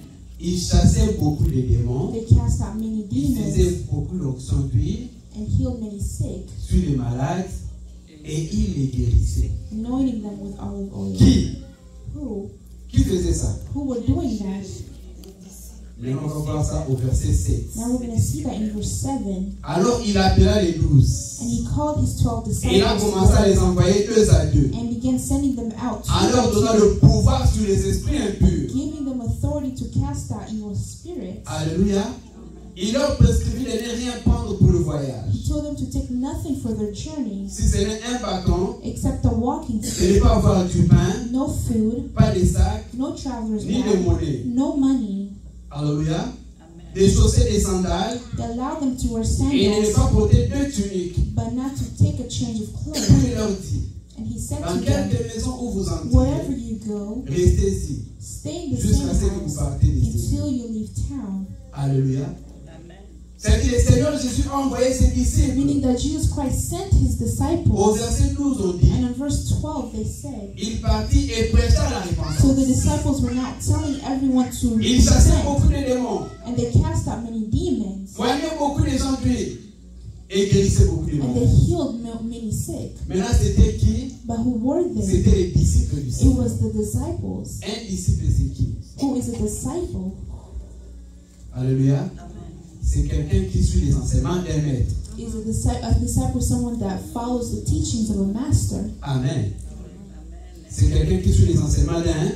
Il chassait beaucoup de démons. They cast out many Il faisait demons beaucoup l'onction d'huile and healed many sick, sur les malades et il les guérissait. anointing them with olive oil. Qui? Who? Qui faisait ça? Who were doing that? Maintenant, on va voir ça au verset 7. Now we're going to see that in verse 7. Alors il appela les 12. And he called his 12 Et il a commencé à disciples les envoyer 2 à 2. and began sending them out, two En leur by donnant two, le pouvoir sur les esprits impurs. giving them authority to cast out evil spirits. Alléluia. Il leur prescrivit de ne rien prendre pour le voyage. He told them to take nothing for their journey Si ce n'est un bâton, except a walking de stick, ne pas avoir du pain, no food, pas de sac, no traveler's ni de bag, monnaie. no money. Alléluia. Amen. Des chaussées, des sandales, They allow them to wear et de ne sandals, pas porter 2 tuniques. but not to take a change of Puis clothes. il leur dit, And he said dans to them, quelque maison où vous wherever entrez, you go, restez ici, stay in the jusqu'à ce same que vous house partez d'ici. until you leave town. Alléluia. Amen. C'est-à-dire, le Seigneur Jésus a envoyé ses disciples. Meaning that Jesus Christ sent his Au disciples. verset 12, on dit, And in verse 12 they said, il partit et prêcha la so the repentance. disciples were not telling everyone to Il chassait repent, beaucoup de démons, and they cast out many demons, soignait beaucoup de gens d'huile et guérissait beaucoup de and they malades. healed many sick. Maintenant, c'était qui? But who were they? C'était les disciples du It Seigneur. was the disciples. Un disciple, c'est qui? Who is a disciple? Alléluia. Amen. C'est quelqu'un qui suit les enseignements d'un maître. Is a disciple someone that follows the teachings of a master? Amen. C'est quelqu'un qui suit les enseignements d'un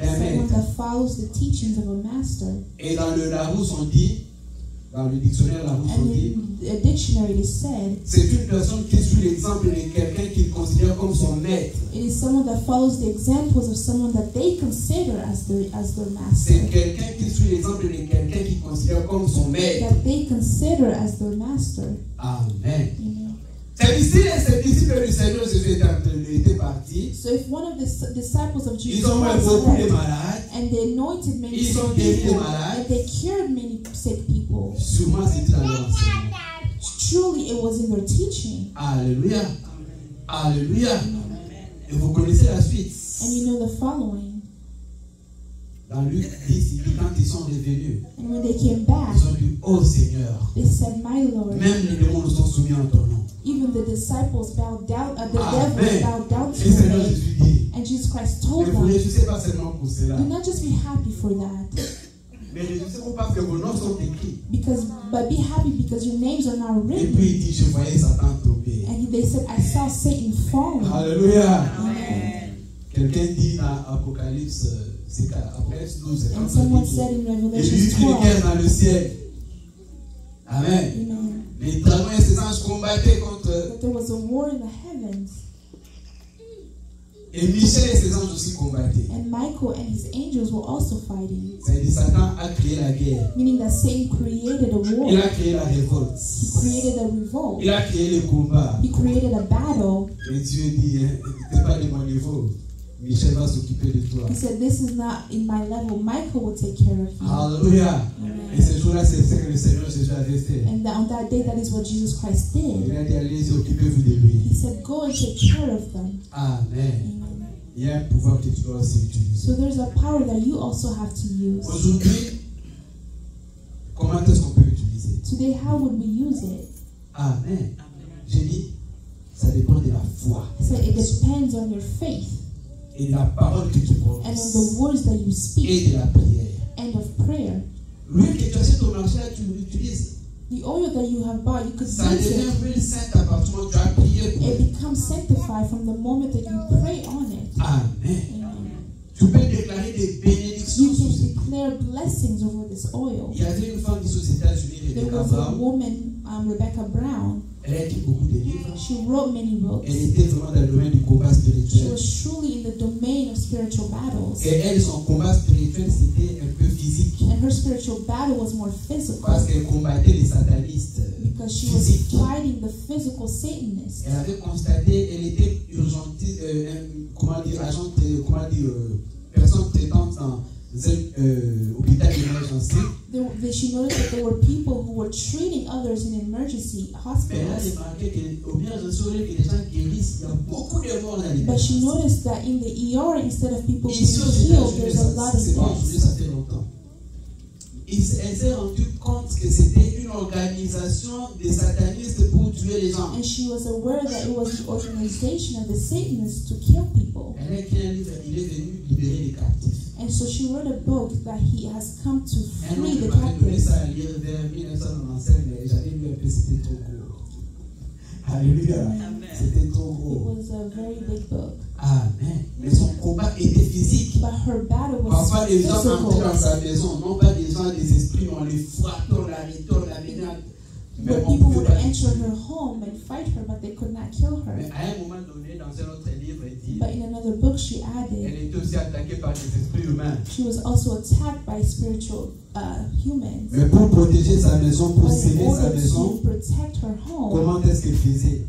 Someone maître. that follows the teachings of a master. Et dans le Larousse, on dit, dans le dictionnaire Larousse, on And dit, in a dictionary it said, c'est une personne qui suit l'exemple de quelqu'un qu'il considère comme son maître. it is someone that follows the examples of someone that they consider as their C'est master. quelqu'un qui suit l'exemple de quelqu'un qu'il considère comme son maître. That they consider as their master. Amen. Amen. C'est ici, ces disciples du Seigneur Jésus étaient partis, So if one of the disciples of Jesus ils ont Christ beaucoup de left, malades, and they anointed many ils ont sick guéri des people, malades, and they cured many sick people, sûrement c'était dans leur enseignement. truly it was in their teaching. Alléluia. Alléluia. Et vous connaissez la suite. And you know the following. Dans Luc 10, il dit quand ils sont revenus, And when they came back, ils ont dit, oh Seigneur, they said, My Lord, même les démons nous sont soumis en ton nom. even the disciples bowed down, the Amen. devils bowed down to Et Seigneur them. Jésus dit, And Jesus Christ ne told vous them, réjouissez pas seulement pour cela, do not just be happy for that, mais réjouissez-vous parce que vos noms sont écrits. but be happy because your names are now Et written. puis il dit, je voyais Satan tomber. And they said, I saw Satan falling. Alléluia. Amen. Quelqu'un dit dans Apocalypse, c'est Apocalypse 12, And quand someone il dit, said in et Revelation lui une 12, guerre dans le ciel. Amen. Amen, Les dragons et ses anges combattaient contre eux. that there was a war in the heavens, Et Michel et ses anges aussi combattaient. and Michael and his angels were also fighting, C'est-à-dire Satan a créé la guerre. meaning that Satan created a war. Il a créé la révolte. He created a revolt. Il a créé le combat. He created a battle. Et Dieu dit, t'es pas de mon niveau. Michel va s'occuper de toi. He said, this is not in my level. Michael will take care of you. Alléluia. Et Amen. ce jour-là, c'est ce que le Seigneur Jésus avait fait. And on that day, that is what Jesus Christ Il did. a dit, allez-y, occupez-vous de lui. He said, go and take care of them. Amen. Amen. Il y a un pouvoir que tu dois aussi utiliser. So there's a power that you also have to use. Aujourd'hui, comment est-ce qu'on peut l'utiliser? Today, how would we use it? Amen. J'ai dit, ça dépend de la foi. I said, it depends on your faith Et de la parole que tu and on prononces. the words that you speak Et de la prière. and of prayer. L'huile que tu achètes au marché, tu l'utilises. The oil that you have bought, you could Ça use devient it. huile sainte à partir du moment où tu as prié pour elle. It becomes sanctified from the moment that you pray on it. Amen. Amen. Tu peux déclarer des bénédictions You sur can ces. declare blessings over this oil. Il y avait une femme ici aux États-Unis, There Rebecca was a Brown. woman, Rebecca Brown. Elle a écrit beaucoup de livres. She wrote many books. Elle était vraiment dans le domaine du combat She spirituel. was truly in the domain of spiritual battles. Et elle, son combat spirituel, c'était un peu physique. And her spiritual battle was more physical Parce qu'elle combattait les satanistes because she was physiques. fighting the physical Satanists. Elle avait constaté, elle était urgentiste, personne traitante dans un hôpital d'urgence. She noticed that there were people who were treating others in emergency Mais elle a hospitals. remarqué qu'au bien de sauver que les gens guérissent, il y a beaucoup de morts dans les But she urgences. noticed that in the ER, instead of people being Ici aux healed, États-Unis, there's a lot of c'est pas aujourd'hui, deaths. ça fait longtemps. Elle s'est rendue compte que c'était une organisation des satanistes pour tuer les gens. And she was aware that it was the organization of the Satanists to kill people. Elle a écrit un livre, il est venu libérer les captifs. And so she wrote a book that he has come to Un free homme the m'avait donné captives. ça à lire vers 1995, mais j'avais lu un peu, c'était trop gros. Alléluia. C'était trop It gros. was a very big book. Amen. Mais son combat était physique. But her battle was Parfois, les gens entraient dans physical. sa maison, non pas des gens, des esprits, on les frappe, on la retourne, la ménade. Mais But on people pouvait would pas. enter her home and fight her, but they could not kill Mais her. à un moment donné, dans un autre livre, il dit, But in another book she elle added, était aussi attaquée par des esprits humains. she was also attacked by spiritual humans. Mais pour protéger sa maison, pour But in sceller sa order to maison, protect her home, comment est-ce qu'elle faisait?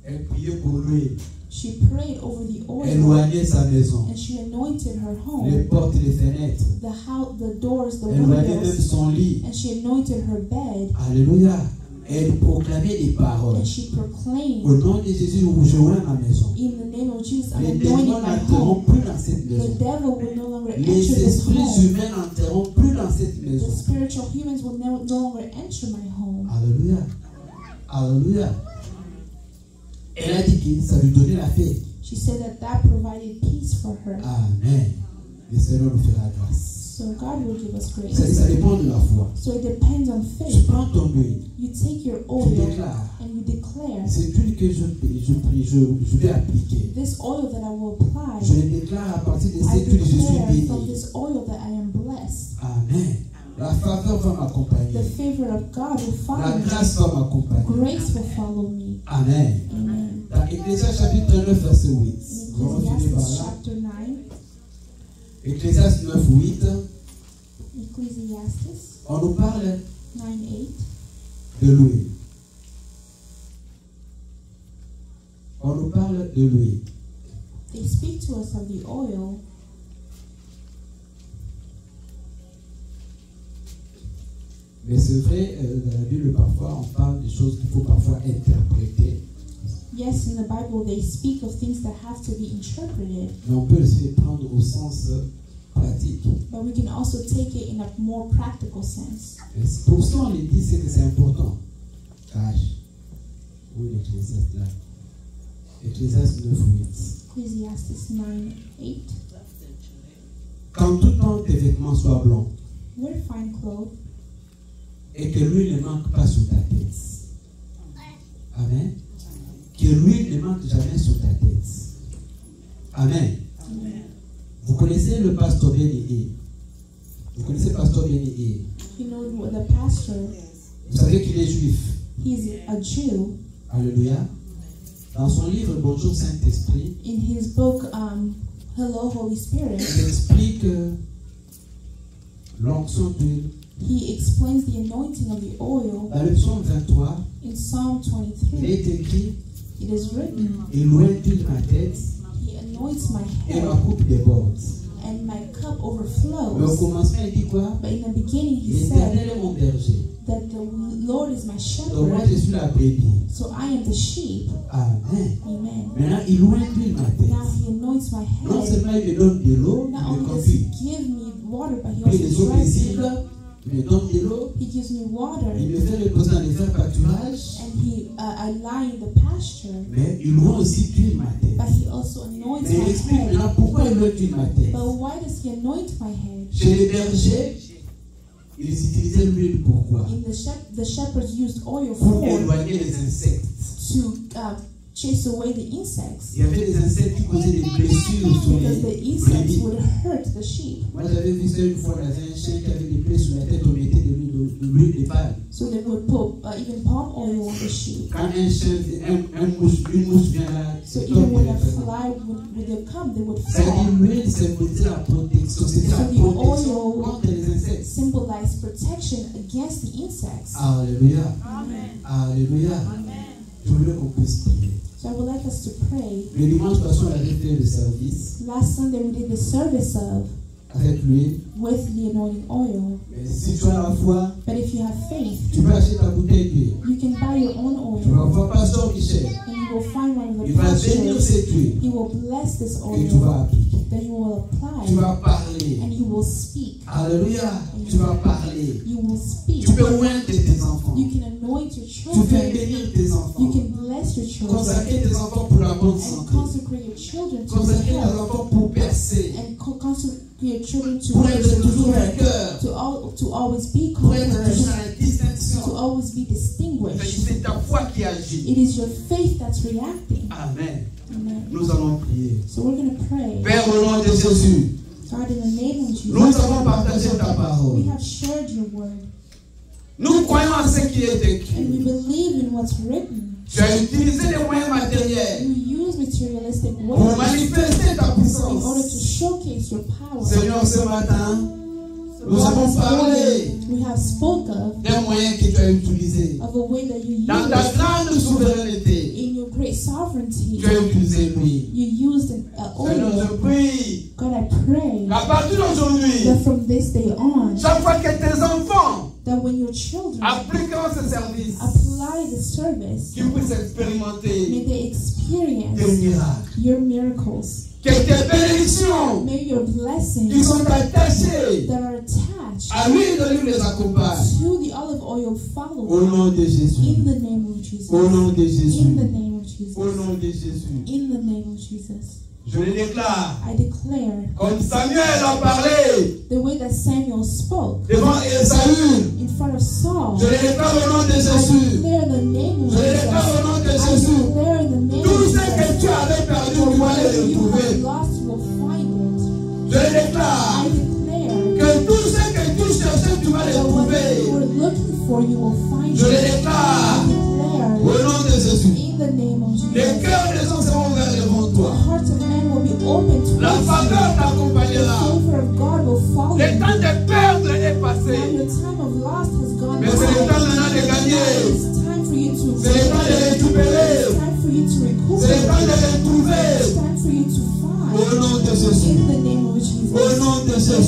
Elle priait pour lui, she prayed over the oil éloignait sa maison, and she anointed her les home, portes, les fenêtres, the house, the doors, the éloignait même windows, son lit. and she anointed her bed, Alléluia. Elle proclamait des paroles. and she proclaimed, Au nom de Jésus, je oins ma maison. in the name of Jesus, I'm Les anointing démons my n'entreront home. plus dans cette The maison. devil will no longer Les enter this esprits home. humains n'entreront plus dans cette The maison. spiritual humans will no longer enter my home. Alléluia. Alléluia. Elle a dit que ça lui donnait la paix. She said that that provided peace for her. Amen. Le Seigneur nous fera grâce. So God will give us grace. Ça dépend de la foi. So it depends on Tu faith. prends ton huile, You take your tu oil déclares. and you declare, Cette huile que je vais appliquer. this oil that I will apply, Je le déclare à partir de I cette huile, je suis declare béni. from this oil that I am blessed. Amen. La faveur va The m'accompagner. favor of God will La follow me. grâce va m'accompagner. Grace will follow me. Amen. Amen. Dans Ecclésiaste chapitre 9, verset 8. In Nous allons finir par Ecclesiastes là. chapter 9, Ecclésiaste 9, 8. Ecclesiastes On nous parle 9:8. de l'huile. On nous parle de l'huile. they speak to us of the oil, mais c'est vrai, dans la Bible, parfois, on parle des choses qu'il faut parfois interpréter. yes, in the Bible they speak of things that have to be interpreted, Mais on peut aussi les prendre au sens pratique. but we can also take it in a more practical sense. Et pour ça, on les dit, c'est que c'est important. Cache. Où est l'Ecclésiaste là? Ecclésiaste 9:8. Ecclesiastes 9:8. Quand tout temps tes vêtements soient blancs Wear fine clothes, et que l'huile ne manque pas sur ta tête. Amen. Que l'huile ne manque jamais sur ta tête. Amen. Vous connaissez le pasteur Bien-Aimé? Vous connaissez le pasteur Bien-Aimé? you know the pastor, Vous savez qu'il est juif. he's a Jew. Alléluia. Dans son livre Bonjour Saint-Esprit, In his book, Hello Holy Spirit, il explique l'onction d'huile. he explains the anointing of the oil. Dans le psaume 23, In Psalm il 23, est écrit: it is written, il oint ma tête he anoints my et ma head coupe déborde. and my cup Mais au overflows. commencement, il dit quoi? But in the beginning he L'Éternel said est mon berger. that the Lord is my Donc moi, je shepherd, suis la brebis. so I am the sheep. Amen. Amen. Maintenant, il oint ma tête. Now he anoints my Non head. seulement il me donne de l'eau, Not il me only does he conduit. give me water, but he Puis les also eaux drives me. paisibles, il me donne de l'eau. He gives me water, Il me fait reposer dans les verts pâturages. and I lie in the pasture. Mais il oint aussi d'huile ma tête. But he also anoints Mais il my explique head. maintenant pourquoi il oint d'huile ma tête. But why does he anoint my head? Chez les bergers, ils utilisaient l'huile pourquoi? In the shepherds used oil Pour for éloigner les insectes. to chase away the insects, Il y avait des insectes qui causaient des blessures sur because the les insects brebis. would hurt the sheep. Moi j'avais vu ça une fois, on avait un chien qui avait des plaies sur la tête, on mettait de l'huile de palme. So they would put even palm oil on the sheep. Quand un chien, une mouche vient là, So c'est even top when a directement. fly would come, they would Ça fall. dit l'huile symbolisait la protection, c'était la So the protection oil contre les insectes. Symbolize protection against the insects. Alléluia. Amen. Alléluia. Amen. Je voulais qu'on puisse prier. So I would like us to pray. Le dimanche passé, on avait fait le service Last Sunday we did the service of avec l'huile. with the anointing oil. Mais si tu as la foi, But if you have faith, tu peux acheter ta bouteille d'huile. you can buy your own Tu vas oil, voir Pasteur Michel. and you will find one of Il the va bénir pastors. cette huile He will bless this et tu oil, vas appliquer. then you will Tu apply, vas parler. and you will speak. Alléluia. Tu vas parler. You will speak. Tu peux oindre tes enfants. You can anoint your Tu peux children. bénir tes You enfants. can bless your children Consacrer tes enfants pour la bonne and santé. consecrate your children to Consacrer tes health, enfants pour percer. and consecrate your children Pour être toujours to vainqueur. to always be Pour être toujours conquerors, dans la distinction. to always be distinguished. C'est ta foi qui agit. It is your faith that's reacting. Amen. Amen. Nous allons prier. So we're going to pray. Père, au nom de Jésus, God, in the name of nous Jesus, avons partagé ta parole. we have shared your word, Nous croyons à ce qui est and we écrit. believe in what's written. Tu as utilisé les moyens matériels You use materialistic pour ways manifester ta in order to puissance. showcase your power. Seigneur, ce matin, nous avons parlé We have spoke of des moyens que tu as utilisés. a way that you Dans ta used grande souveraineté, in your great sovereignty. tu as utilisé lui. You used an Seigneur, oil. je prie God, I pray qu'à partir d'aujourd'hui, that from this day on, chaque fois que tes enfants that when your children appliqueront ce service, apply the service, qu'ils puissent expérimenter may they des experience miracles. your miracles. Que tes bénédictions May your qui blessings sont attachées that are attached à l'huile d'olive les accompagnent. to the olive oil follow Au nom de Jésus. in the name of Jesus. Au nom de Jésus. In the name of Jesus. Au nom de Jésus. In the name of Jesus. Je le déclare. I declare Comme Samuel a parlé the way that Samuel spoke devant Saül. in front of Saul. Je le déclare au nom de I Jésus. declare the name of Je le déclare Jesus. au nom de I Jésus. declare in the name Tout of ce que Jesus. tu avais perdu, tu vas le Whatever you have retrouver. lost, you will find it. Je le déclare I declare que tout ce que tu cherchais, tu vas le that what you trouver. were looking for, you will find Je le it. déclare I declare au nom de Jésus. in the name of Les Jesus. cœurs des gens seront ouverts devant The toi. hearts of men will be open to La faveur us. The t'accompagnera. favor of God will follow Le you. temps de perdre est Now passé. your time of loss has gone Mais c'est le temps by. maintenant de gagner. It's time for you to C'est le temps de récupérer. It's time for you to C'est le recuperate. temps de retrouver. It's time for you to find.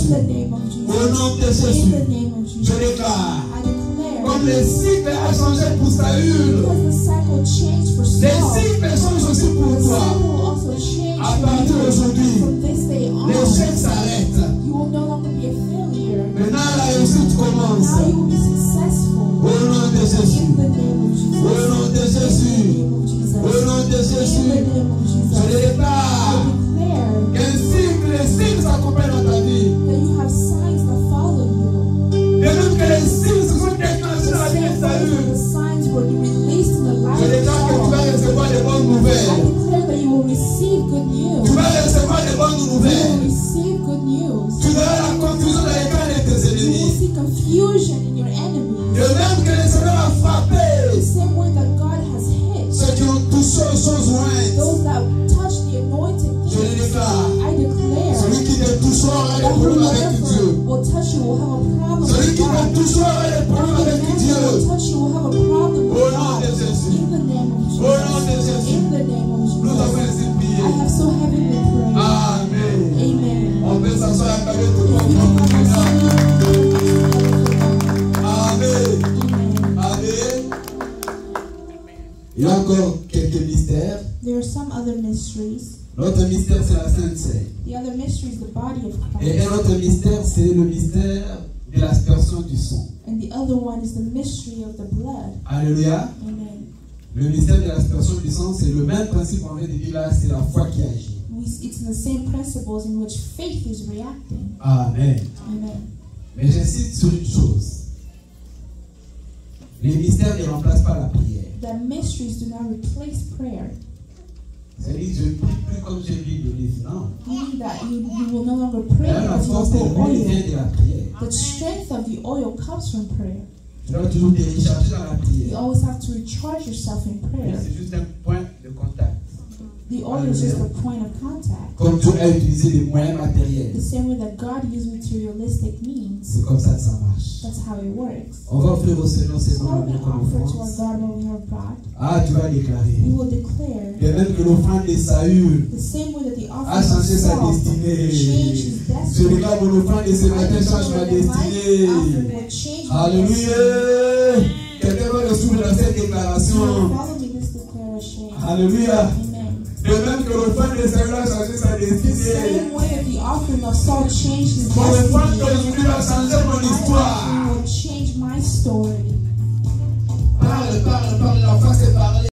Jésus. In the name of Jesus. Au nom de In Jésus. the name of Je Jesus. déclare. I declare. Comme le cycle a changé pour Saül, Because the cycle changed for les Saul. cycles changent aussi pour The toi. cycle will also change À for partir you. d'aujourd'hui, From this day on, l'échec s'arrête. you will no longer be a failure. Maintenant, la réussite commence. Now you will be successful. Au nom de Jésus. In the name of Jesus. Au nom de Jésus. In the name of Jesus. Au nom de In Jésus. the name of Jesus. Je déclare I declare qu'un cycle, les cycles s'accompagnent dans ta vie. that you have signs that follow you. De même que les cycles se sont déclenchés dans la vie de The Saül. signs were released in the life Je of déclare que tu vas Saul. recevoir des bonnes I nouvelles. declare that you will receive good Tu news. vas recevoir des bonnes You will nouvelles. receive good news. Tu verras la confusion dans les cœurs de tes You will ennemis. see confusion in your enemies. De même que le Seigneur a frappé The same way that God has hit ceux qui ont touché aux choses jointes. those that touch the anointed Je le things. déclare. I declare Celui qui te touchera aura des that problèmes avec whoever Dieu. will touch you will have a problem Celui with qui te God. touchera aura des problèmes avec Whoever Dieu. will touch you will have a problem Au with nom de God. Jésus. In the name of Au nom de Jesus. Jésus. In the name of Nous avons Jesus. ainsi I prié. have so heavenly prayed. Amen. Amen. On peut s'asseoir à travers tout le We can monde. have a Amen. Amen. Amen. Il y a encore quelques mystères. There are some other mysteries. L'autre mystère, c'est la Sainte Seine. The other mystery is the body of Et Christ. un autre mystère, c'est le mystère de l'aspersion du sang. And the other one is the mystery of the blood. Alléluia. Amen. Le mystère de l'aspersion du sang, c'est le même principe qu'on vient de dire là, c'est la foi qui agit. It's the same principles in which faith is reacting. Amen. Amen. Mais j'insiste sur une chose. Les mystères ne remplacent pas la prière. The mysteries do not replace prayer. C'est-à-dire que je ne prie plus comme j'ai lu le livre. Non. Meaning that you will no longer pray La because you force have de the l'huile vient oil. de la prière. The strength of the oil comes from prayer. Tu dois toujours te recharger dans la You prière. always have to recharge yourself in prayer. C'est juste un point de contact. The oil is just a point of contact. Comme Dieu a utilisé les moyens matériels. The same way that God used materialistic means. C'est comme ça que ça marche. That's how it works. On va offrir au Seigneur ces So I'm dons going to offer to our offrande. God what we have brought. Ah, tu vas déclarer. We will declare De même que l'offrande de Saül the same way that the a offering of changé sa Saul destinée. changed his Je destiny. déclare mon offrande de ce matin change ma destinée. Alléluia. Quelqu'un va le suivre dans cette déclaration. Follow me this declaration. Alléluia. Amen. De même que l'offrande de Saül a changé sa The destinée. same way that the offering of Saul changed his Mon offrande destiny, d'aujourd'hui va changer mon histoire. it will change my story.